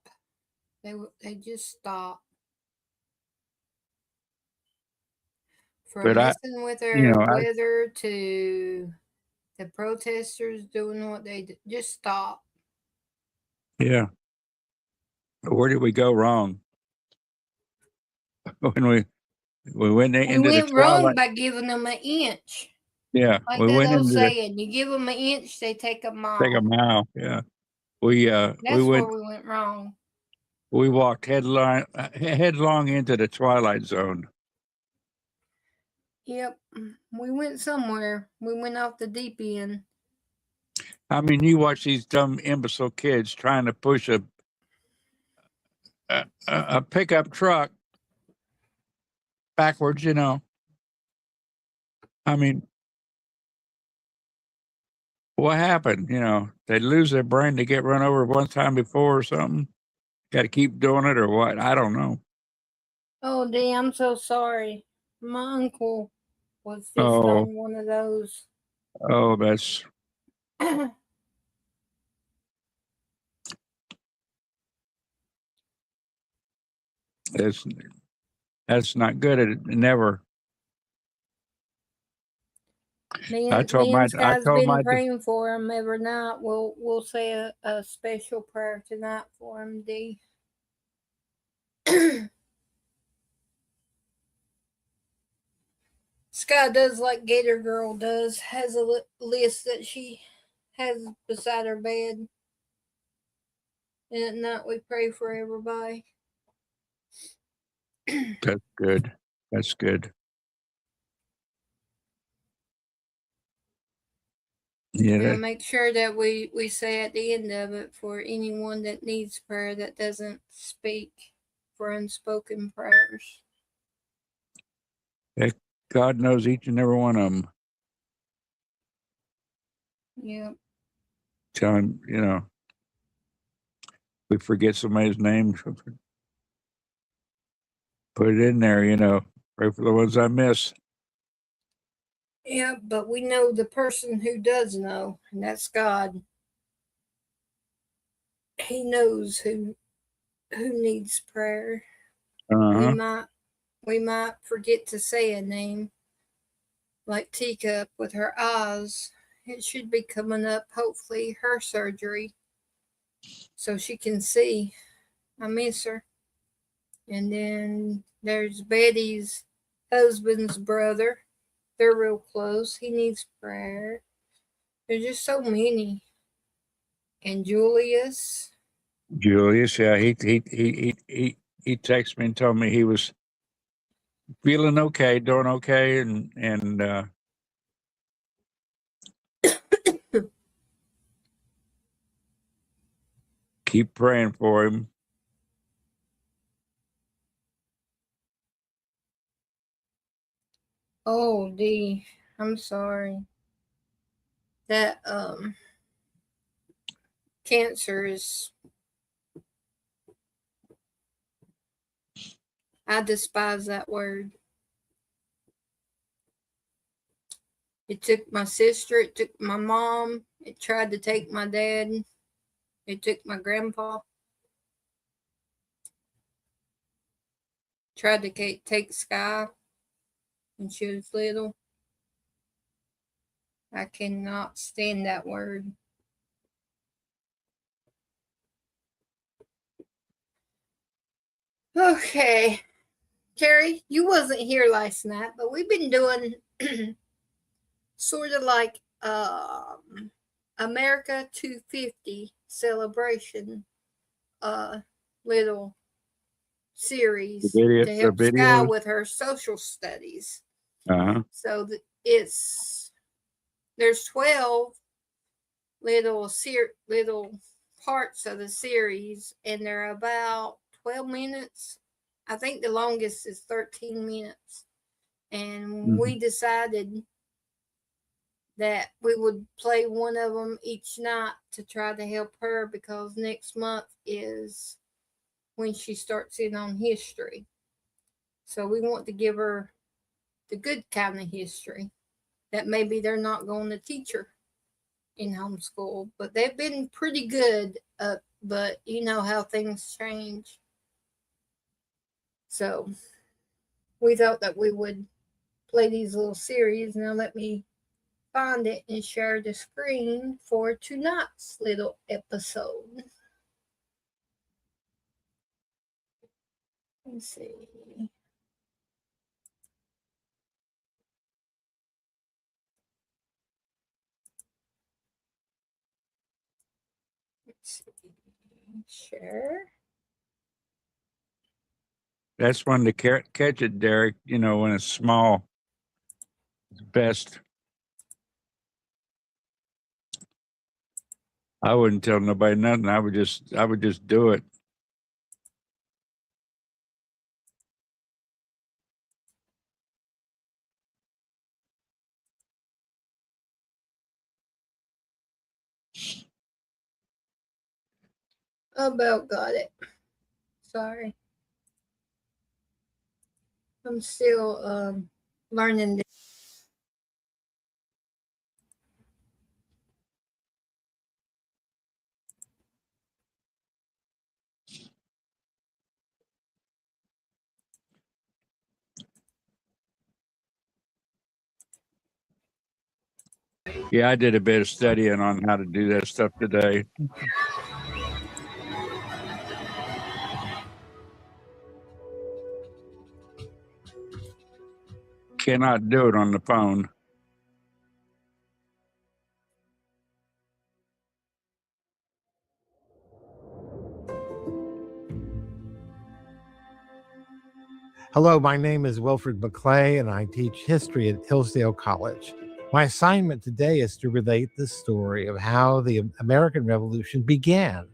They just stop. From messing with our weather to the protesters doing what they do. Just stop. Yeah. Where did we go wrong? When we went into the twilight. Wrong by giving them an inch. Yeah, like that old saying, you give them an inch, they take a mile. Take a mile, yeah. That's where we went wrong. We walked headlong into the twilight zone. Yep, we went somewhere. We went off the deep end. I mean, you watch these dumb imbecile kids trying to push a pickup truck backwards, I mean, what happened? They lose their brain to get run over one time before or something. Got to keep doing it or what? I don't know. Oh, Dee, I'm so sorry. My uncle was just on one of those. Oh, that's. That's not good. It never. Me and Sky's been praying for him every night. We'll say a special prayer tonight for him, D. Sky does like Gator Girl does, has a list that she has beside her bed. And at night we pray for everybody. That's good. That's good. Yeah. And make sure that we say at the end of it for anyone that needs prayer that doesn't speak, for unspoken prayers. God knows each and every one of them. Yeah. Tell him, we forget somebody's name. Put it in there, pray for the ones I miss. Yeah, but we know the person who does know, and that's God. He knows who needs prayer. Uh-huh. We might forget to say a name, like Teacup with her eyes. It should be coming up, hopefully, her surgery, so she can see. I miss her. And then there's Betty's husband's brother. They're real close. He needs prayer. There's just so many. And Julius. Yeah, he texted me and told me he was feeling okay, doing okay, and keep praying for him. Oh, Dee, I'm sorry. That cancer is, I despise that word. It took my sister, it took my mom, it tried to take my dad, it took my grandpa. Tried to take Sky when she was little. I cannot stand that word. Okay. Carrie, you wasn't here last night, but we've been doing sort of like America 250 celebration little series to help Sky with her social studies. Uh-huh. So there's 12 little parts of the series, and they're about 12 minutes. I think the longest is 13 minutes. And we decided that we would play one of them each night to try to help her, because next month is when she starts in on history. So we want to give her the good kind of history that maybe they're not going to teach her in homeschool, but they've been pretty good. But you know how things change. So we thought that we would play these little series. Now let me find it and share the screen for tonight's little episode. Let's see. Let's see. Share. That's when to catch it, Derek. When it's small, it's best. I wouldn't tell nobody nothing. I would just do it. About got it. Sorry. I'm still learning this. Yeah, I did a bit of studying on how to do that stuff today. cannot do it on the phone. Hello, my name is Wilfred McClay, and I teach history at Hillsdale College. My assignment today is to relate the story of how the American Revolution began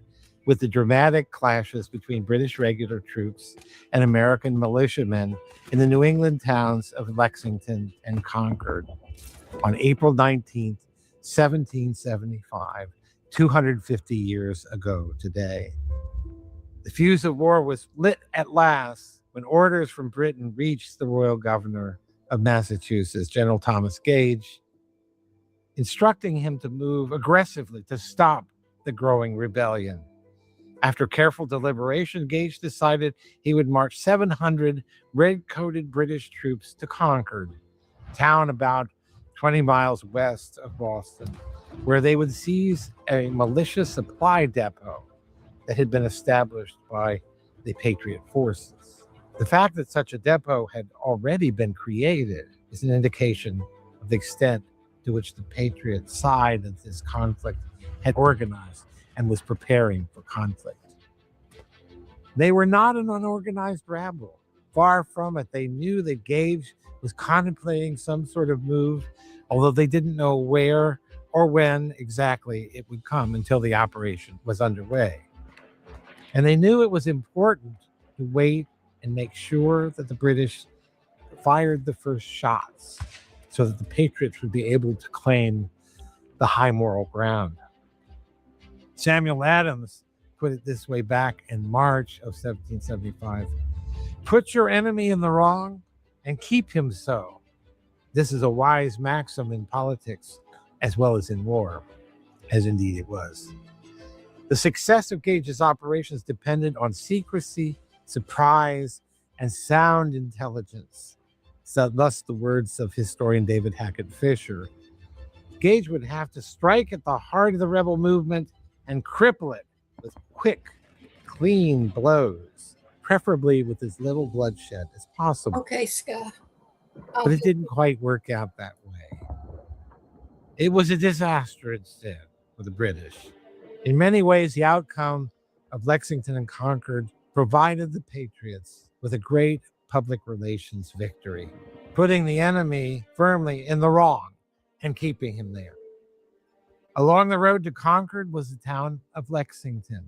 with the dramatic clashes between British regular troops and American militiamen in the New England towns of Lexington and Concord on April 19th, 1775, 250 years ago today. The fuse of war was lit at last when orders from Britain reached the royal governor of Massachusetts, General Thomas Gage, instructing him to move aggressively to stop the growing rebellion. After careful deliberation, Gage decided he would march 700 red-coated British troops to Concord, a town about 20 miles west of Boston, where they would seize a militia supply depot that had been established by the Patriot forces. The fact that such a depot had already been created is an indication of the extent to which the Patriot side of this conflict had organized and was preparing for conflict. They were not an unorganized rabble. Far from it. They knew that Gage was contemplating some sort of move, although they didn't know where or when exactly it would come until the operation was underway. And they knew it was important to wait and make sure that the British fired the first shots so that the Patriots would be able to claim the high moral ground. Samuel Adams put it this way back in March of 1775. Put your enemy in the wrong and keep him so. This is a wise maxim in politics as well as in war, as indeed it was. The success of Gage's operations depended on secrecy, surprise, and sound intelligence. So thus the words of historian David Hackett Fisher. Gage would have to strike at the heart of the rebel movement and cripple it with quick, clean blows, preferably with as little bloodshed as possible. Okay, Scott. But it didn't quite work out that way. It was a disaster instead for the British. In many ways, the outcome of Lexington and Concord provided the Patriots with a great public relations victory, putting the enemy firmly in the wrong and keeping him there. Along the road to Concord was the town of Lexington,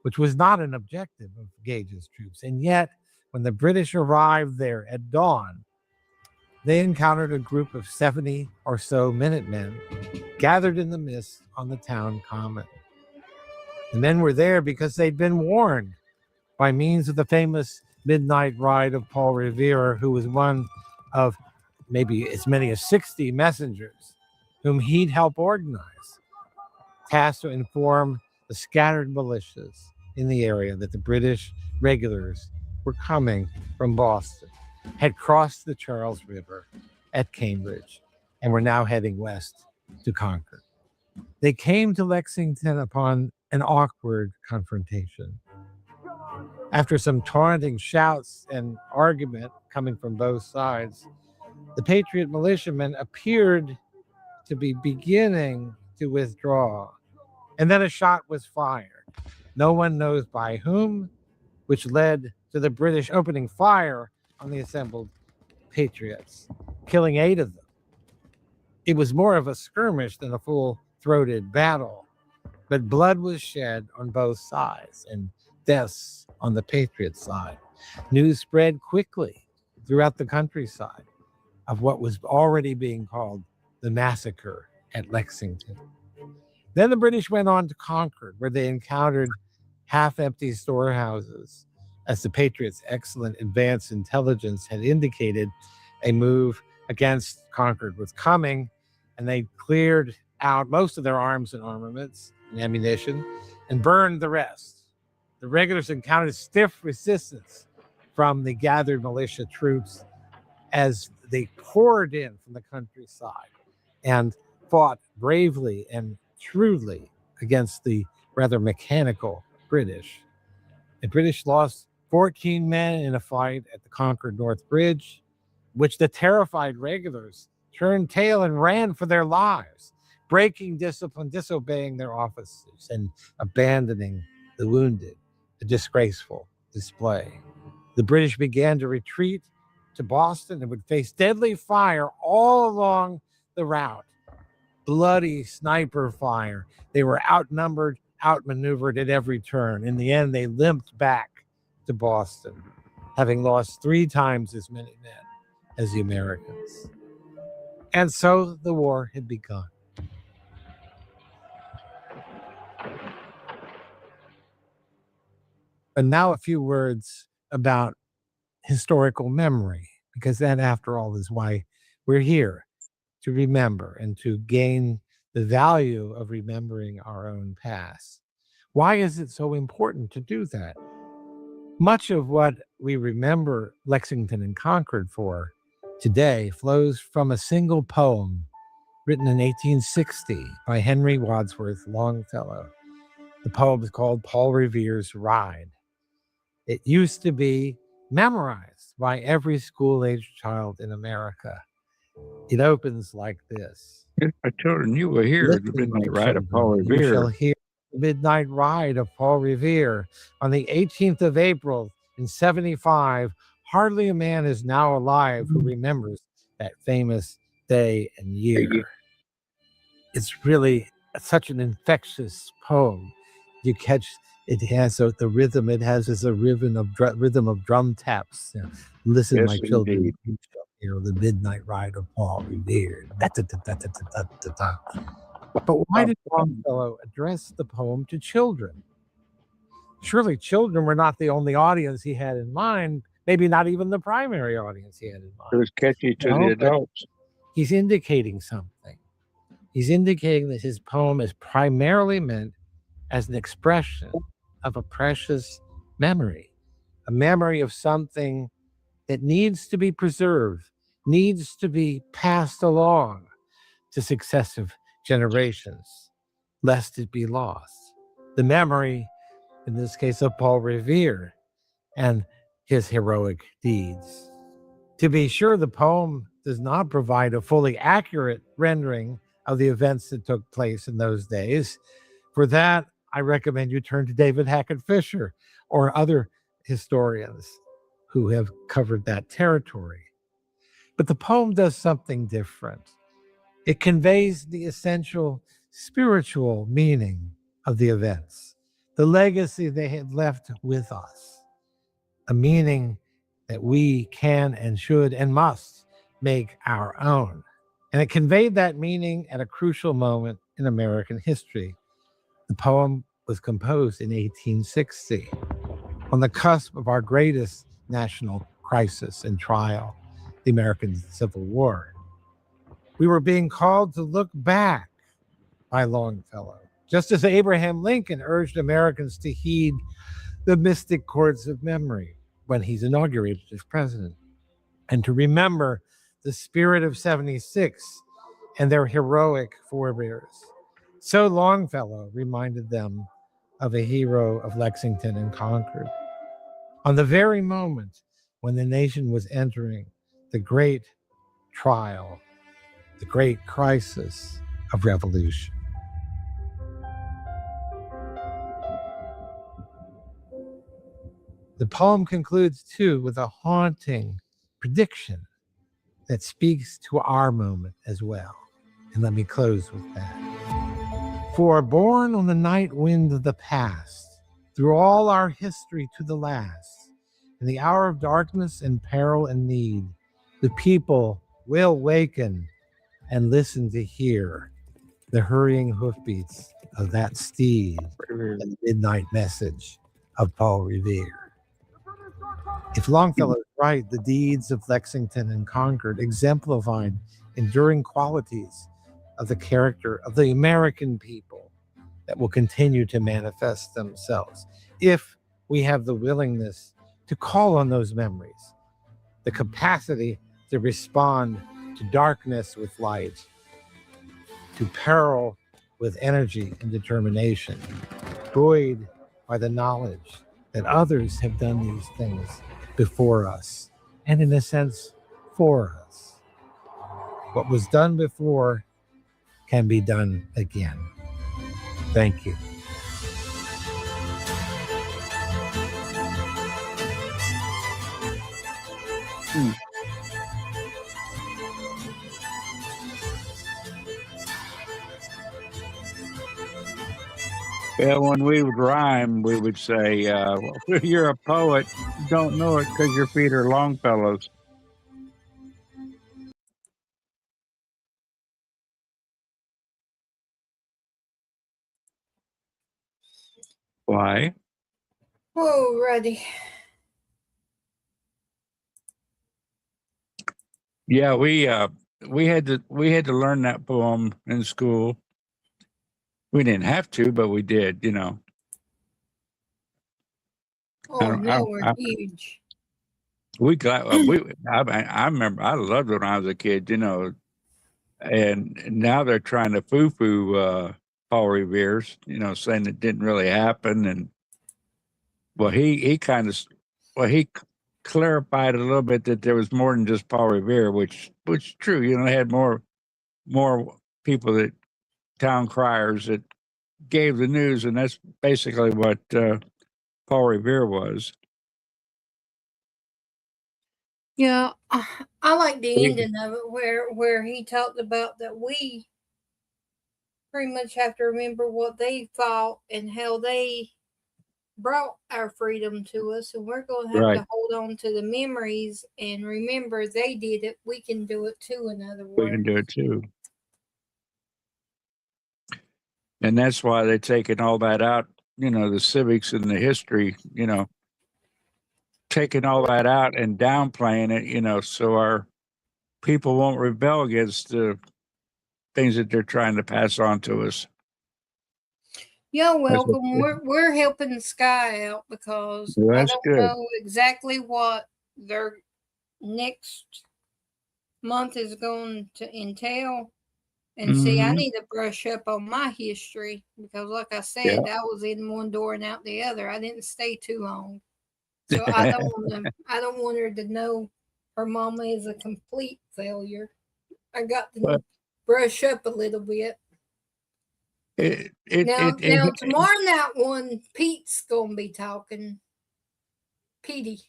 which was not an objective of Gage's troops. And yet, when the British arrived there at dawn, they encountered a group of 70 or so Minutemen gathered in the mist on the town common. The men were there because they'd been warned by means of the famous midnight ride of Paul Revere, who was one of maybe as many as 60 messengers whom he'd helped organize, tasked to inform the scattered militias in the area that the British regulars were coming from Boston, had crossed the Charles River at Cambridge, and were now heading west to Concord. They came to Lexington upon an awkward confrontation. After some taunting shouts and argument coming from both sides, the Patriot militiamen appeared to be beginning to withdraw, and then a shot was fired. No one knows by whom, which led to the British opening fire on the assembled Patriots, killing 8 of them. It was more of a skirmish than a full-throated battle, but blood was shed on both sides and deaths on the Patriot side. News spread quickly throughout the countryside of what was already being called the massacre at Lexington. Then the British went on to Concord, where they encountered half-empty storehouses, as the Patriots' excellent advance intelligence had indicated a move against Concord was coming, and they cleared out most of their arms and armaments and ammunition and burned the rest. The regulars encountered stiff resistance from the gathered militia troops as they poured in from the countryside and fought bravely and shrewdly against the rather mechanical British. The British lost 14 men in a fight at the Concord North Bridge, which the terrified regulars turned tail and ran for their lives, breaking discipline, disobeying their officers, and abandoning the wounded. A disgraceful display. The British began to retreat to Boston and would face deadly fire all along the route. Bloody sniper fire. They were outnumbered, outmaneuvered at every turn. In the end, they limped back to Boston, having lost 3 times as many men as the Americans. And so the war had begun. And now a few words about historical memory, because that, after all, is why we're here, to remember and to gain the value of remembering our own past. Why is it so important to do that? Much of what we remember Lexington and Concord for today flows from a single poem written in 1860 by Henry Wadsworth Longfellow. The poem is called Paul Revere's Ride. It used to be memorized by every school-aged child in America. It opens like this. I told you were here at the Midnight Ride of Paul You Revere. shall hear the Midnight Ride of Paul Revere. On the 18th of April in 75, hardly a man is now alive who remembers that famous day and year. It's really such an infectious poem. You catch it has the rhythm. It has a rhythm of drum taps. You know, listen, Yes, my children, indeed. you shall hear the Midnight Ride of Paul Revere. Da-da-da-da-da-da-da-da. But why did Longfellow address the poem to children? Surely children were not the only audience he had in mind, maybe not even the primary audience he had in mind. It was catchy to No, the but adults. he's indicating something. He's indicating that his poem is primarily meant as an expression of a precious memory, a memory of something that needs to be preserved, needs to be passed along to successive generations, lest it be lost. The memory, in this case, of Paul Revere and his heroic deeds. To be sure, the poem does not provide a fully accurate rendering of the events that took place in those days. For that, I recommend you turn to David Hackett Fisher or other historians who have covered that territory. But the poem does something different. It conveys the essential spiritual meaning of the events, the legacy they had left with us, a meaning that we can and should and must make our own. And it conveyed that meaning at a crucial moment in American history. The poem was composed in 1860, on the cusp of our greatest national crisis and trial, the American Civil War. We were being called to look back by Longfellow, just as Abraham Lincoln urged Americans to heed the mystic chords of memory when he's inaugurated as president, and to remember the spirit of 76 and their heroic forebears. So Longfellow reminded them of a hero of Lexington and Concord. On the very moment when the nation was entering the great trial, the great crisis of revolution. The poem concludes, too, with a haunting prediction that speaks to our moment as well. And let me close with that. For born on the night wind of the past, through all our history to the last, in the hour of darkness and peril and need, the people will waken and listen to hear the hurrying hoofbeats of that steed and the midnight message of Paul Revere. If Longfellow is right, the deeds of Lexington and Concord exemplified enduring qualities of the character of the American people that will continue to manifest themselves if we have the willingness to call on those memories, the capacity to respond to darkness with light, to peril with energy and determination, buoyed by the knowledge that others have done these things before us, and in a sense, for us. What was done before can be done again. Thank you. Yeah, when we would rhyme, we would say, "You're a poet. You don't know it because your feet are Longfellow's." Why? Alrighty. Yeah, we had to learn that poem in school. We didn't have to, but we did. You know. Oh, no, we're huge. We got I remember I loved it when I was a kid. You know, and now they're trying to foo-foo Paul Revere's. You know, saying it didn't really happen, and well, he kind of he clarified a little bit that there was more than just Paul Revere, which is true. You know, they had more people that town criers that gave the news, and that's basically what Paul Revere was. Yeah, I like the ending of it where he talked about that we pretty much have to remember what they fought and how they brought our freedom to us, and we're going to have to hold on to the memories and remember they did it. We can do it too, in other words. We can do it too. And that's why they're taking all that out, you know, the civics and the history, you know, taking all that out and downplaying it, you know, so our people won't rebel against the things that they're trying to pass on to us. You're welcome. We're helping the sky out because I don't know exactly what their next month is going to entail. And see, I need to brush up on my history because, like I said, I was in one door and out the other. I didn't stay too long, so I don't want her to know her mama is a complete failure. I got to brush up a little bit. Now tomorrow night, one Pete's gonna be talking. Petey.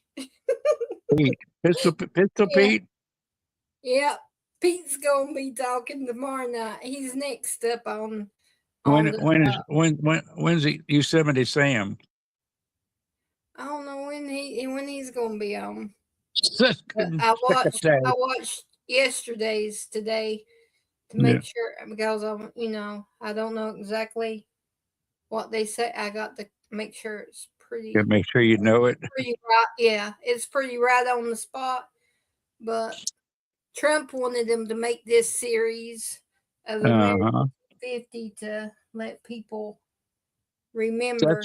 Pistol Pete. Yeah, Pete's gonna be talking tomorrow night. He's next up on. When's Yosemite Sam? I don't know when he's gonna be on. I watched yesterday's today to make sure because I don't know exactly what they say. I got to make sure it's pretty. Make sure you know it. Pretty right, yeah, it's pretty right on the spot. But Trump wanted them to make this series of American 50 to let people remember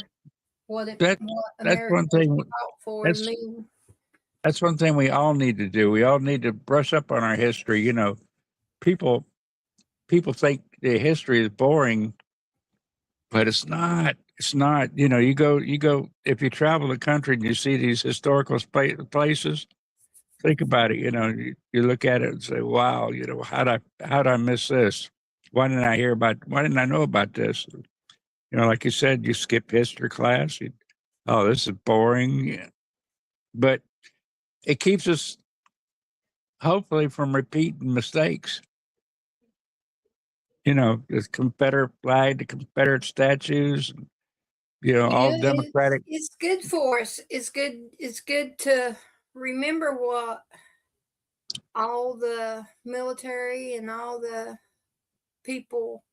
what America fought for. That's one thing we all need to do. We all need to brush up on our history. You know, people think the history is boring, but it's not. It's not. You know, you go if you travel the country and you see these historical places, think about it. You know, you look at it and say, "Wow, you know, how'd I miss this? Why didn't I know about this?" You know, like you said, you skip history class. Oh, this is boring. But it keeps us, hopefully, from repeating mistakes. You know, the Confederate flag, the Confederate statues, you know, all Democratic. It's good for us. It's good to remember what all the military and all the people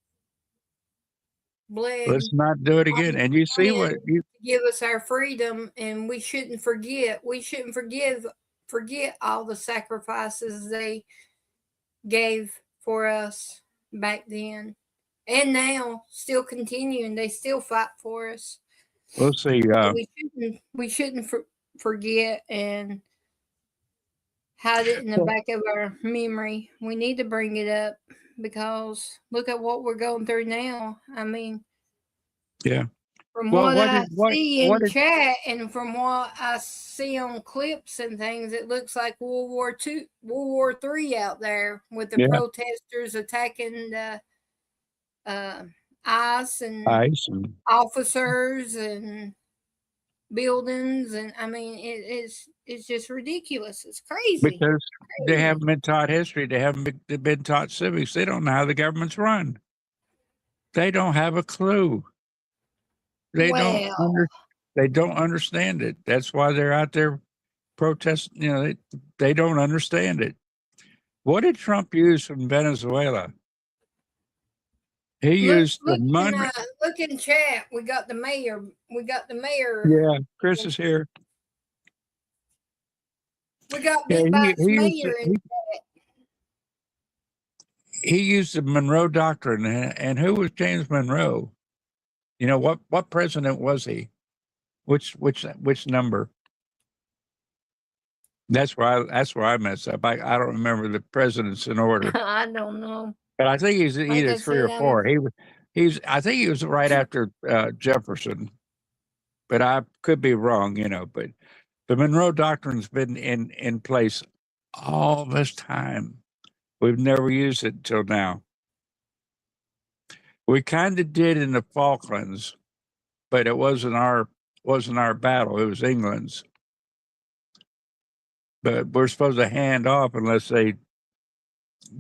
bled. Let's not do it again. And you see what you give us our freedom, and we shouldn't forget. We shouldn't forget all the sacrifices they gave for us back then, and now still continuing. They still fight for us. We'll see. We shouldn't forget and hide it in the back of our memory. We need to bring it up because look at what we're going through now. I mean, yeah. From Well, what what I did what see what in did chat and from what I see on clips and things, it looks like World War III out there with the yeah, protesters attacking the uh, ICE and ice and officers and buildings, and I mean it's just ridiculous. It's crazy. because they Crazy. haven't been taught history, they haven't been taught civics. They don't know how the government's run. They don't have a clue. They don't Well, under they don't understand it. That's why they're out there protesting. You know, they don't understand it. What did Trump use from Venezuela? He used the money. look in chat. We got the mayor. We got the mayor. Yeah, Chris is here. We got Yeah, Big Bite's he used mayor in chat. he used the Monroe Doctrine, and who was James Monroe? You know what president was he? Which number? That's where I messed up. I don't remember the presidents in order, I don't know. but I think he's Like either I three said, or four. I think he was right after Jefferson, but I could be wrong. You know, but the Monroe Doctrine's been in place all this time. We've never used it until now. We kind of did in the Falklands, but it wasn't our battle. It was England's. But we're supposed to hand off unless they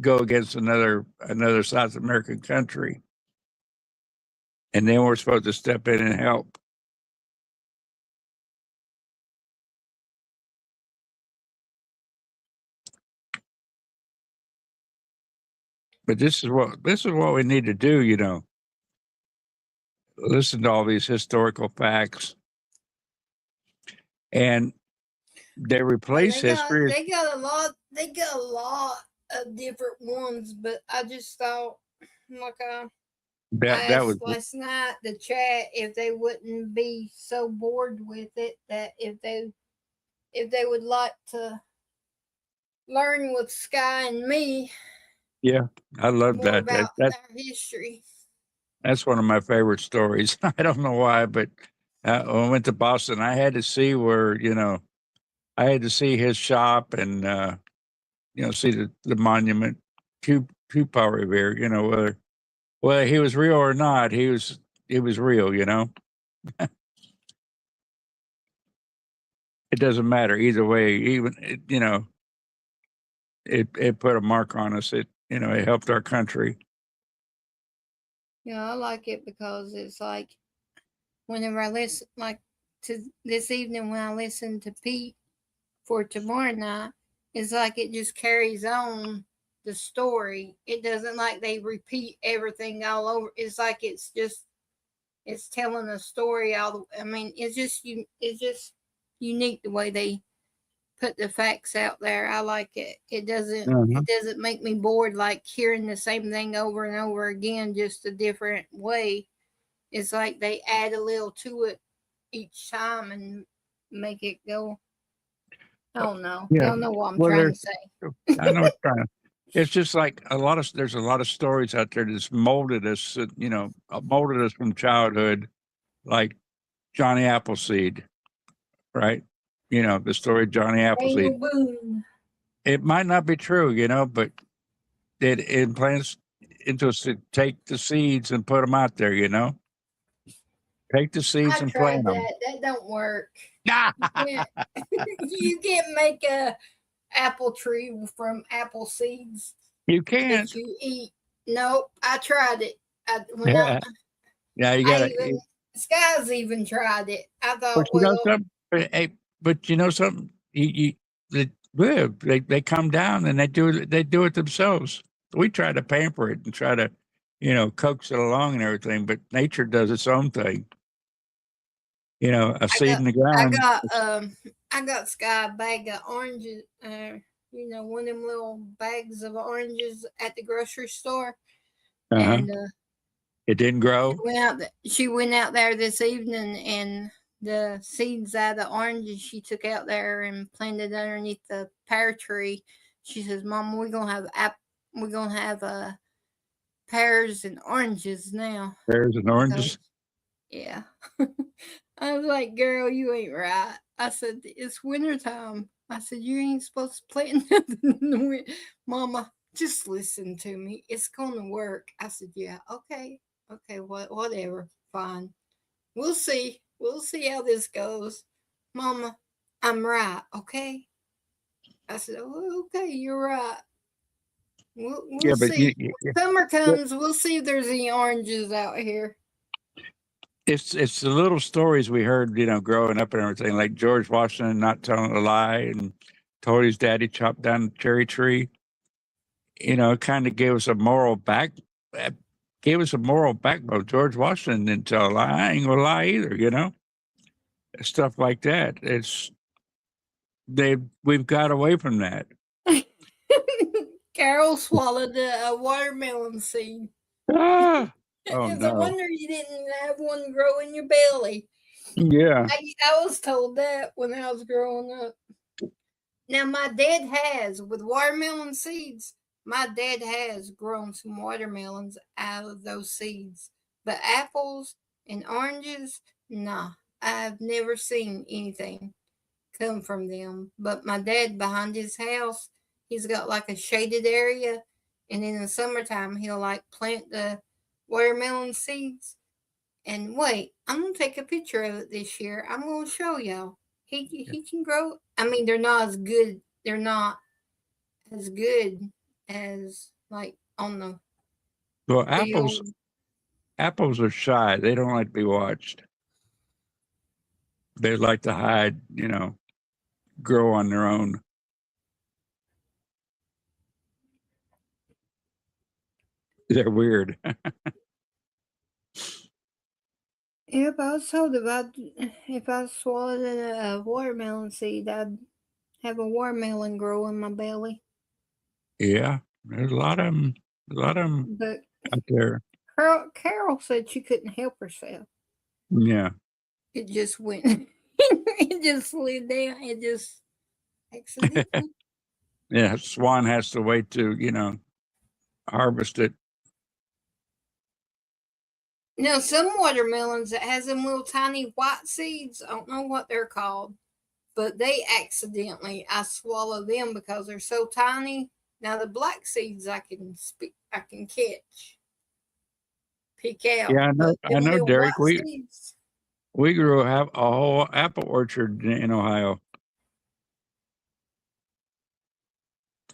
go against another South American country, and then we're supposed to step in and help. But this is what we need to do. You know, listen to all these historical facts, and they replace history. They got a lot. They got a lot of different ones, but I just thought, like I That was asked last night the chat if they wouldn't be so bored with it that if they would like to learn with Sky and me yeah. I love more that. about That our history. that's one of my favorite stories. I don't know why, but when I went to Boston, I had to see where I had to see his shop and see the monument to Paul Revere. You know, whether he was real or not, he was real. You know, it doesn't matter either way. Even it put a mark on us. It helped our country. I like it because it's like whenever I listen, like to this evening when I listen to Pete for tomorrow night, it's like it just carries on the story. It doesn't like they repeat everything all over. It's like it's telling a story I mean, it's just unique the way they put the facts out there. I like it. It doesn't make me bored like hearing the same thing over and over again, just a different way. It's like they add a little to it each time and make it go. I don't know. Yeah. Y'all know what I'm Well, trying to say. I know what you're trying to. It's just like there's a lot of stories out there that's molded us, molded us from childhood, like Johnny Appleseed, right? The story of Johnny Appleseed. It might not be true, but it implants into us to take the seeds and put them out there, Take the seeds and plant them. That don't work. You can't make a apple tree from apple seeds. You can't. That you eat. Nope, I tried it. You got Sky's even tried it. I thought, but you know something. They come down and they do it themselves. We try to pamper it and try to, coax it along and everything, but nature does its own thing. A seed in the ground. I got Sky a bag of oranges. One of them little bags of oranges at the grocery store. And it didn't grow. She went out there this evening, and the seeds out of the oranges she took out there and planted underneath the pear tree. She says, "Mom, we're gonna have pears and oranges now." Pears and oranges. Yeah. I was like, girl, you ain't right. I said, it's wintertime. I said, you ain't supposed to plant nothing in the winter. Mama, just listen to me. It's going to work. I said, yeah, okay. Okay, whatever. Fine. We'll see. We'll see how this goes. Mama, I'm right, okay? I said, oh, okay, you're right. We'll Yeah, but see. Summer comes, we'll see if there's any oranges out here. it's the little stories we heard, growing up and everything, like George Washington not telling a lie and told his daddy chopped down a cherry tree. It kind of gave us a moral backbone. George Washington didn't tell a lie. I ain't gonna lie either. Stuff like that. We've got away from that. Carol swallowed a watermelon seed. Ah! Oh, It's no. a wonder you didn't have one grow in your belly. Yeah. I was told that when I was growing up. Now, my dad has, with watermelon seeds, my dad has grown some watermelons out of those seeds. But apples and oranges, nah, I've never seen anything come from them. But my dad, behind his house, he's got like a shaded area. And in the summertime, he'll like plant the watermelon seeds. And wait, I'm gonna take a picture of it this year. I'm gonna show y'all. He can grow. I mean, they're not as good. They're not as good as like on the Well, field. apples are shy. They don't like to be watched. They like to hide, grow on their own. They're weird. Yep, I was told if I swallowed a watermelon seed, I'd have a watermelon grow in my belly. Yeah, there's a lot of them. But Out there. Carol said she couldn't help herself. Yeah. It just went. It just slid down. It just accidentally. Yeah, Swan has to wait to, harvest it. Now, some watermelons that has them little tiny white seeds, I don't know what they're called, but they accidentally, I swallow them because they're so tiny. Now, the black seeds I can catch, pick out. Yeah, I know, Derek. Seeds, We grew a whole apple orchard in Ohio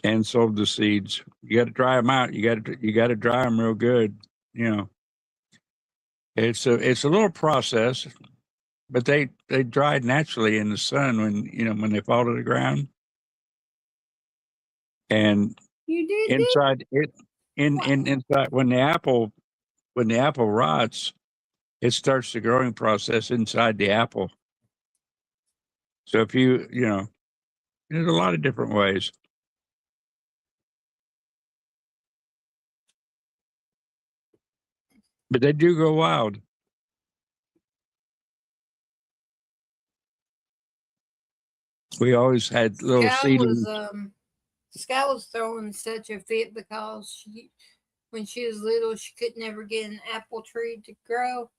and sold the seeds. You got to dry them out. You got to dry them real good. It's a little process, but they dried naturally in the sun when they fall to the ground. And you did inside it inside when the apple rots, it starts the growing process inside the apple. So if there's a lot of different ways. But they do go wild. We always had little seedlings. Sky was throwing such a fit because when she was little, she could never get an apple tree to grow.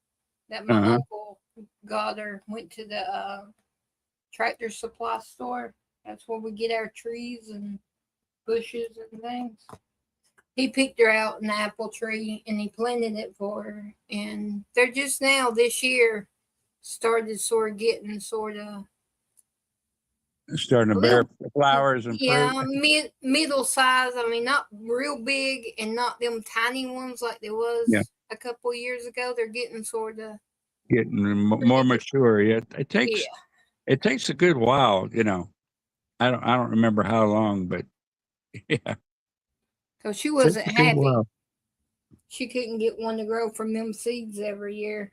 That my uncle got her, went to the tractor supply store. That's where we get our trees and bushes and things. He picked her out an apple tree and he planted it for her. And they're just now this year starting to bear flowers and fruit. Middle size. I mean, not real big and not them tiny ones like there was a couple years ago. They're getting more mature. Yeah, it takes a good while. I don't remember how long, but yeah. So she wasn't happy. She couldn't get one to grow from them seeds every year.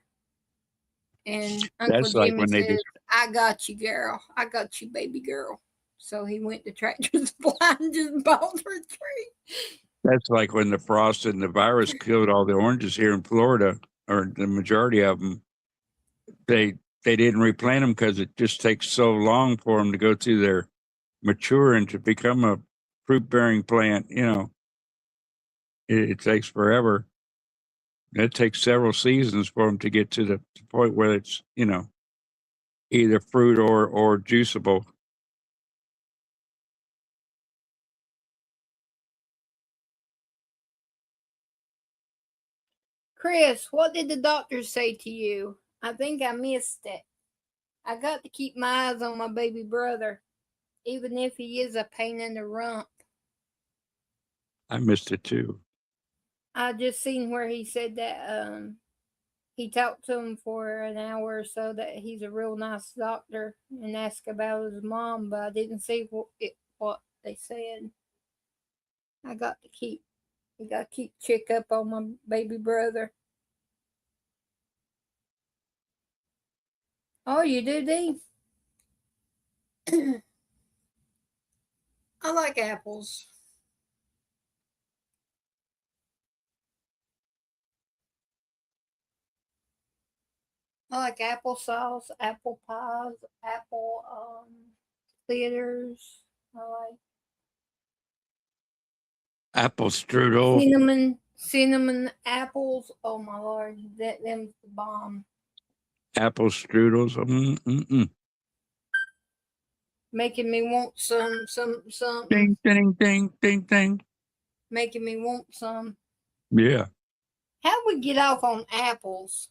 And Uncle Jimmy said, I got you, girl. I got you, baby girl. So he went to Tractor Supply and just bought her a tree. That's like when the frost and the virus killed all the oranges here in Florida, or the majority of them. They didn't replant them because it just takes so long for them to go through their mature and to become a fruit-bearing plant. It takes forever. It takes several seasons for them to get to the point where it's, either fruit or juiceable. Chris, what did the doctor say to you? I think I missed it. I got to keep my eyes on my baby brother, even if he is a pain in the rump. I missed it too. I just seen where he said that he talked to him for an hour or so, that he's a real nice doctor, and asked about his mom, but I didn't see what they said. I got to keep check up on my baby brother. Oh, you do, Dee? I like apples. I like applesauce, apple pies, apple fritters. I like Apple strudel. cinnamon apples. Oh my lord, them's the bomb. Apple strudels. Making me want some. Ding, ding, ding, ding, ding. Making me want some. Yeah. How'd we get off on apples?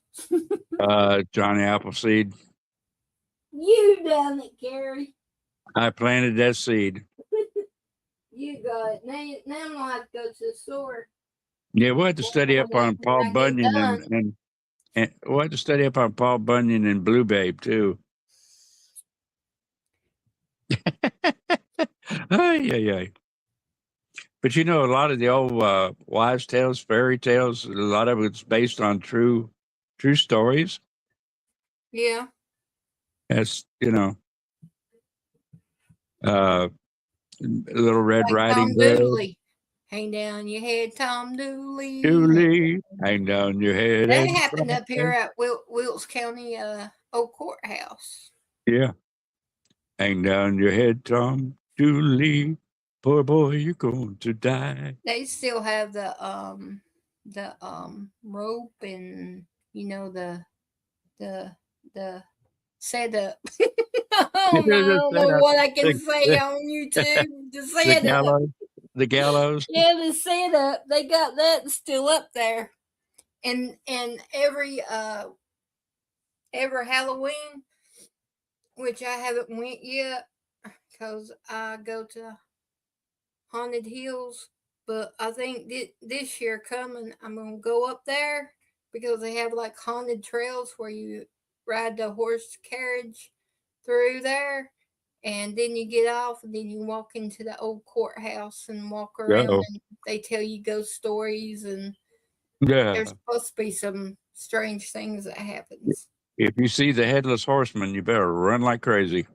Johnny Appleseed. You done it, Gary. I planted that seed. You got it. Now I'm gonna have to go to the store. Yeah, we'll have to study up on Paul Bunyan and we'll have to study up on Paul Bunyan and Blue Babe too. Ay. But a lot of the old wives' tales, fairy tales, a lot of it's based on true stories. Yeah. That's Little Red Like Riding Tom Hood. Dooley. Hang down your head, Tom Dooley. Hang down your head. That happened up here at Wilkes County old courthouse. Yeah. Hang down your head, Tom Dooley. Poor boy, you're going to die. They still have the rope and the setup. I don't know what I can say on YouTube. The setup. The gallows. Yeah, the setup. They got that still up there. And every Halloween, which I haven't went yet because I go to Haunted Hills, but I think this year coming, I'm gonna go up there because they have like haunted trails where you ride the horse carriage through there, and then you get off, and then you walk into the old courthouse and walk around, and they tell you ghost stories, and there's supposed to be some strange things that happens. If you see the headless horseman, you better run like crazy.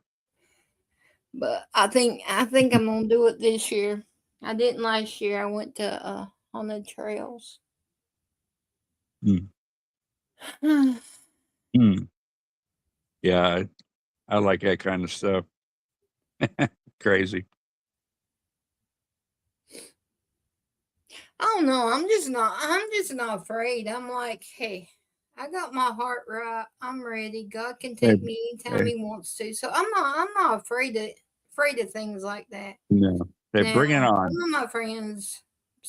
But I think I'm gonna do it this year. I didn't last year. I went to haunted trails. Yeah, I like that kind of stuff. Crazy. I don't know. I'm just not afraid. I'm like, hey, I got my heart right. I'm ready. God can take me anytime He wants to. So I'm not afraid of things like that. No. They bring it on. Some of my friends.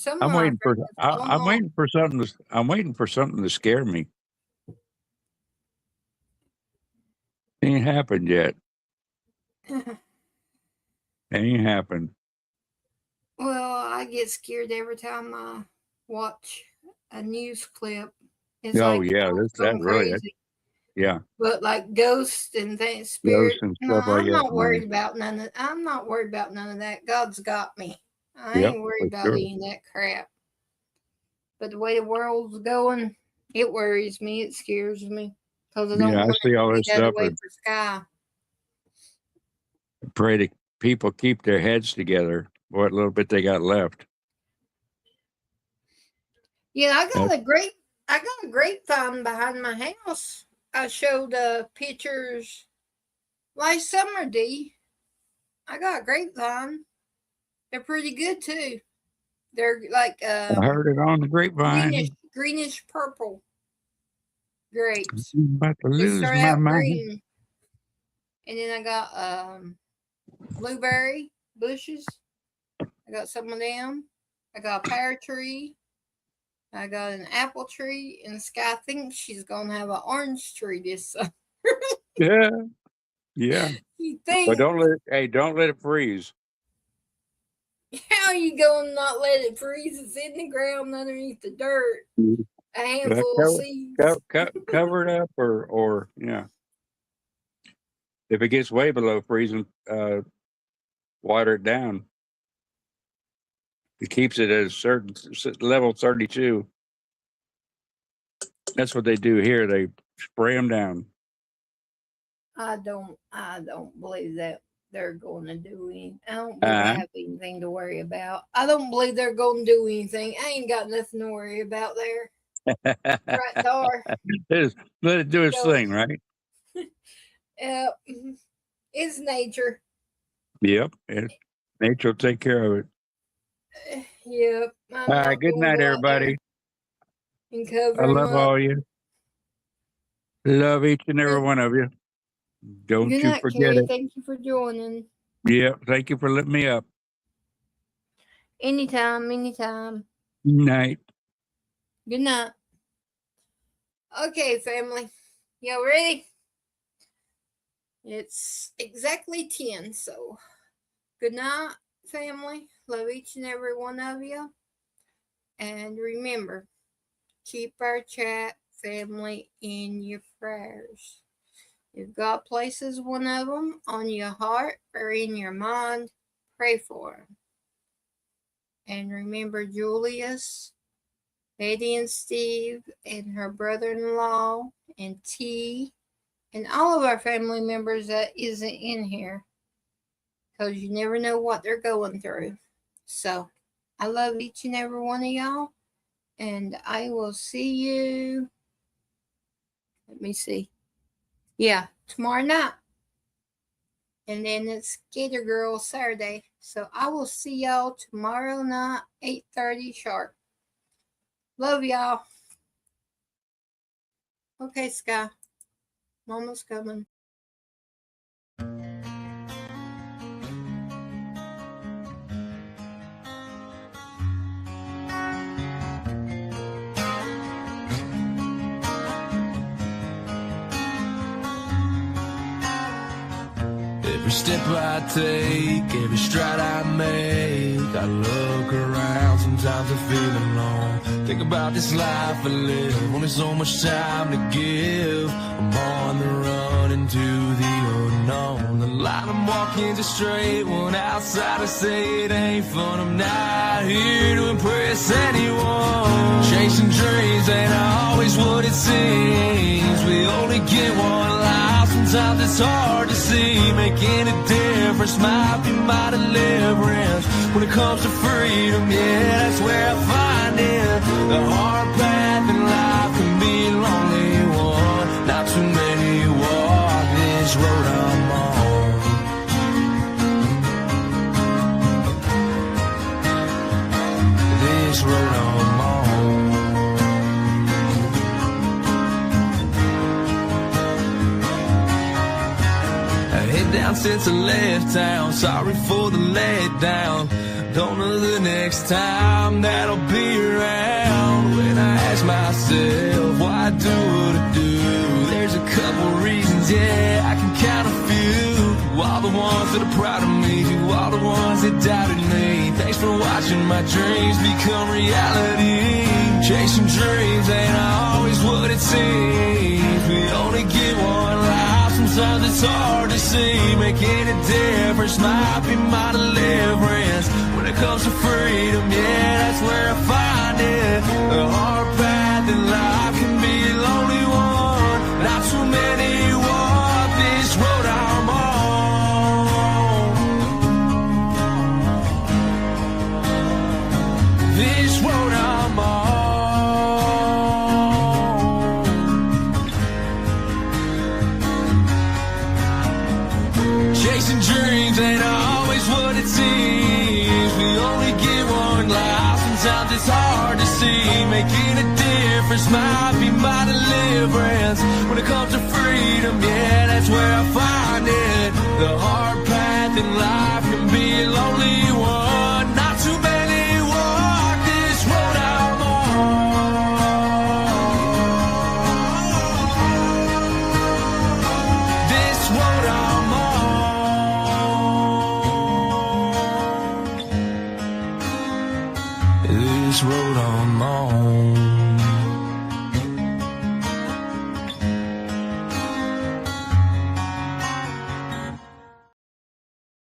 I'm waiting for something to scare me. It ain't happened yet. Ain't happened. Well, I get scared every time I watch a news clip. It's that really. Yeah. But like ghosts and things, spirit. And no, stuff like I'm that. not worried about none of. I'm not worried about none of that. God's got me. I ain't worried about any of that crap. But the way the world's going, it worries me. It scares me because I don't want I see all this stuff. For sky. Pray that people keep their heads together. What little bit they got left. Yeah, I got a grapevine behind my house. I showed pictures last summer, D. I got a grapevine. They're pretty good too. They're like I heard it on the grapevine. greenish purple grapes. I'm about to They lose start my out mind. green. And then I got blueberry bushes. I got some of them. I got a pear tree. I got an apple tree. And Sky thinks she's going to have an orange tree this summer. Yeah. Yeah. You think? But don't let it freeze. How are you going to not let it freeze? It's in the ground underneath the dirt. A handful of seeds. Cover it up or yeah. If it gets way below freezing, water it down. It keeps it at a certain level, 32. That's what they do here. They spray them down. I don't believe that they're going to do anything. I don't believe they have anything to worry about. I don't believe they're going to do anything. I ain't got nothing to worry about there. Right there. Let it do its thing, right? It's nature. Yep. Nature will take care of it. Yep. All right. Good night, everybody. And cover I love up. all you. Love each and every one of you. Don't Good you night, forget Carrie. it. Thank you for joining. Yeah. Thank you for letting me up. Anytime, anytime. Night. Good night. Okay, family. Y'all ready? It's exactly 10, so good night, family. Love each and every one of you. And remember, keep our chat family in your prayers. If God places one of them on your heart or in your mind, pray for them. And remember Julius, Betty and Steve, and her brother-in-law, and T, and all of our family members that isn't in here, because you never know what they're going through. So I love each and every one of y'all, and I will see you. Let me see. Yeah, tomorrow night. And then it's Gator Girl Saturday. So I will see y'all tomorrow night, 8:30 sharp. Love y'all. Okay, Sky. Mama's coming. Every step I take, every stride I make, I look around, sometimes I'm feeling alone. Think about this life I live, only so much time to give. I'm on the run into the unknown. The line I'm walking's a straight one, outside I say it ain't fun. I'm not here to impress anyone. Chasing dreams ain't always what it seems. We only get one life, sometimes it's hard to see. Making a difference might be my deliverance. When it comes to freedom, yeah, that's where I find it. The hard path in life can be a lonely one. Not too many walk this road I'm on. This road I'm on. I head down since I left town. Sorry for the letdown. Don't know the next time that I'll be around. When I ask myself why I do what I do, there's a couple reasons, yeah, I can count a few. To all the ones that are proud of me, to all the ones that doubted me, thanks for watching my dreams become reality. Chasing dreams ain't always what it seems. We only get one life, sometimes it's hard to see. Making a difference might be my deliverance. When it comes to freedom, yeah, that's where I find it. The hard path in life can be a lonely one. Not too many walk this road I'm on. This road I'm on. Chasing dreams ain't always what it seems. We only get one life, sometimes it's hard to see. Making a difference difference might be my deliverance. When it comes to freedom, yeah, that's where I find it. The hard path in life can be a lonely one. Not too many walk this road I'm on. This road I'm on. This road I'm on.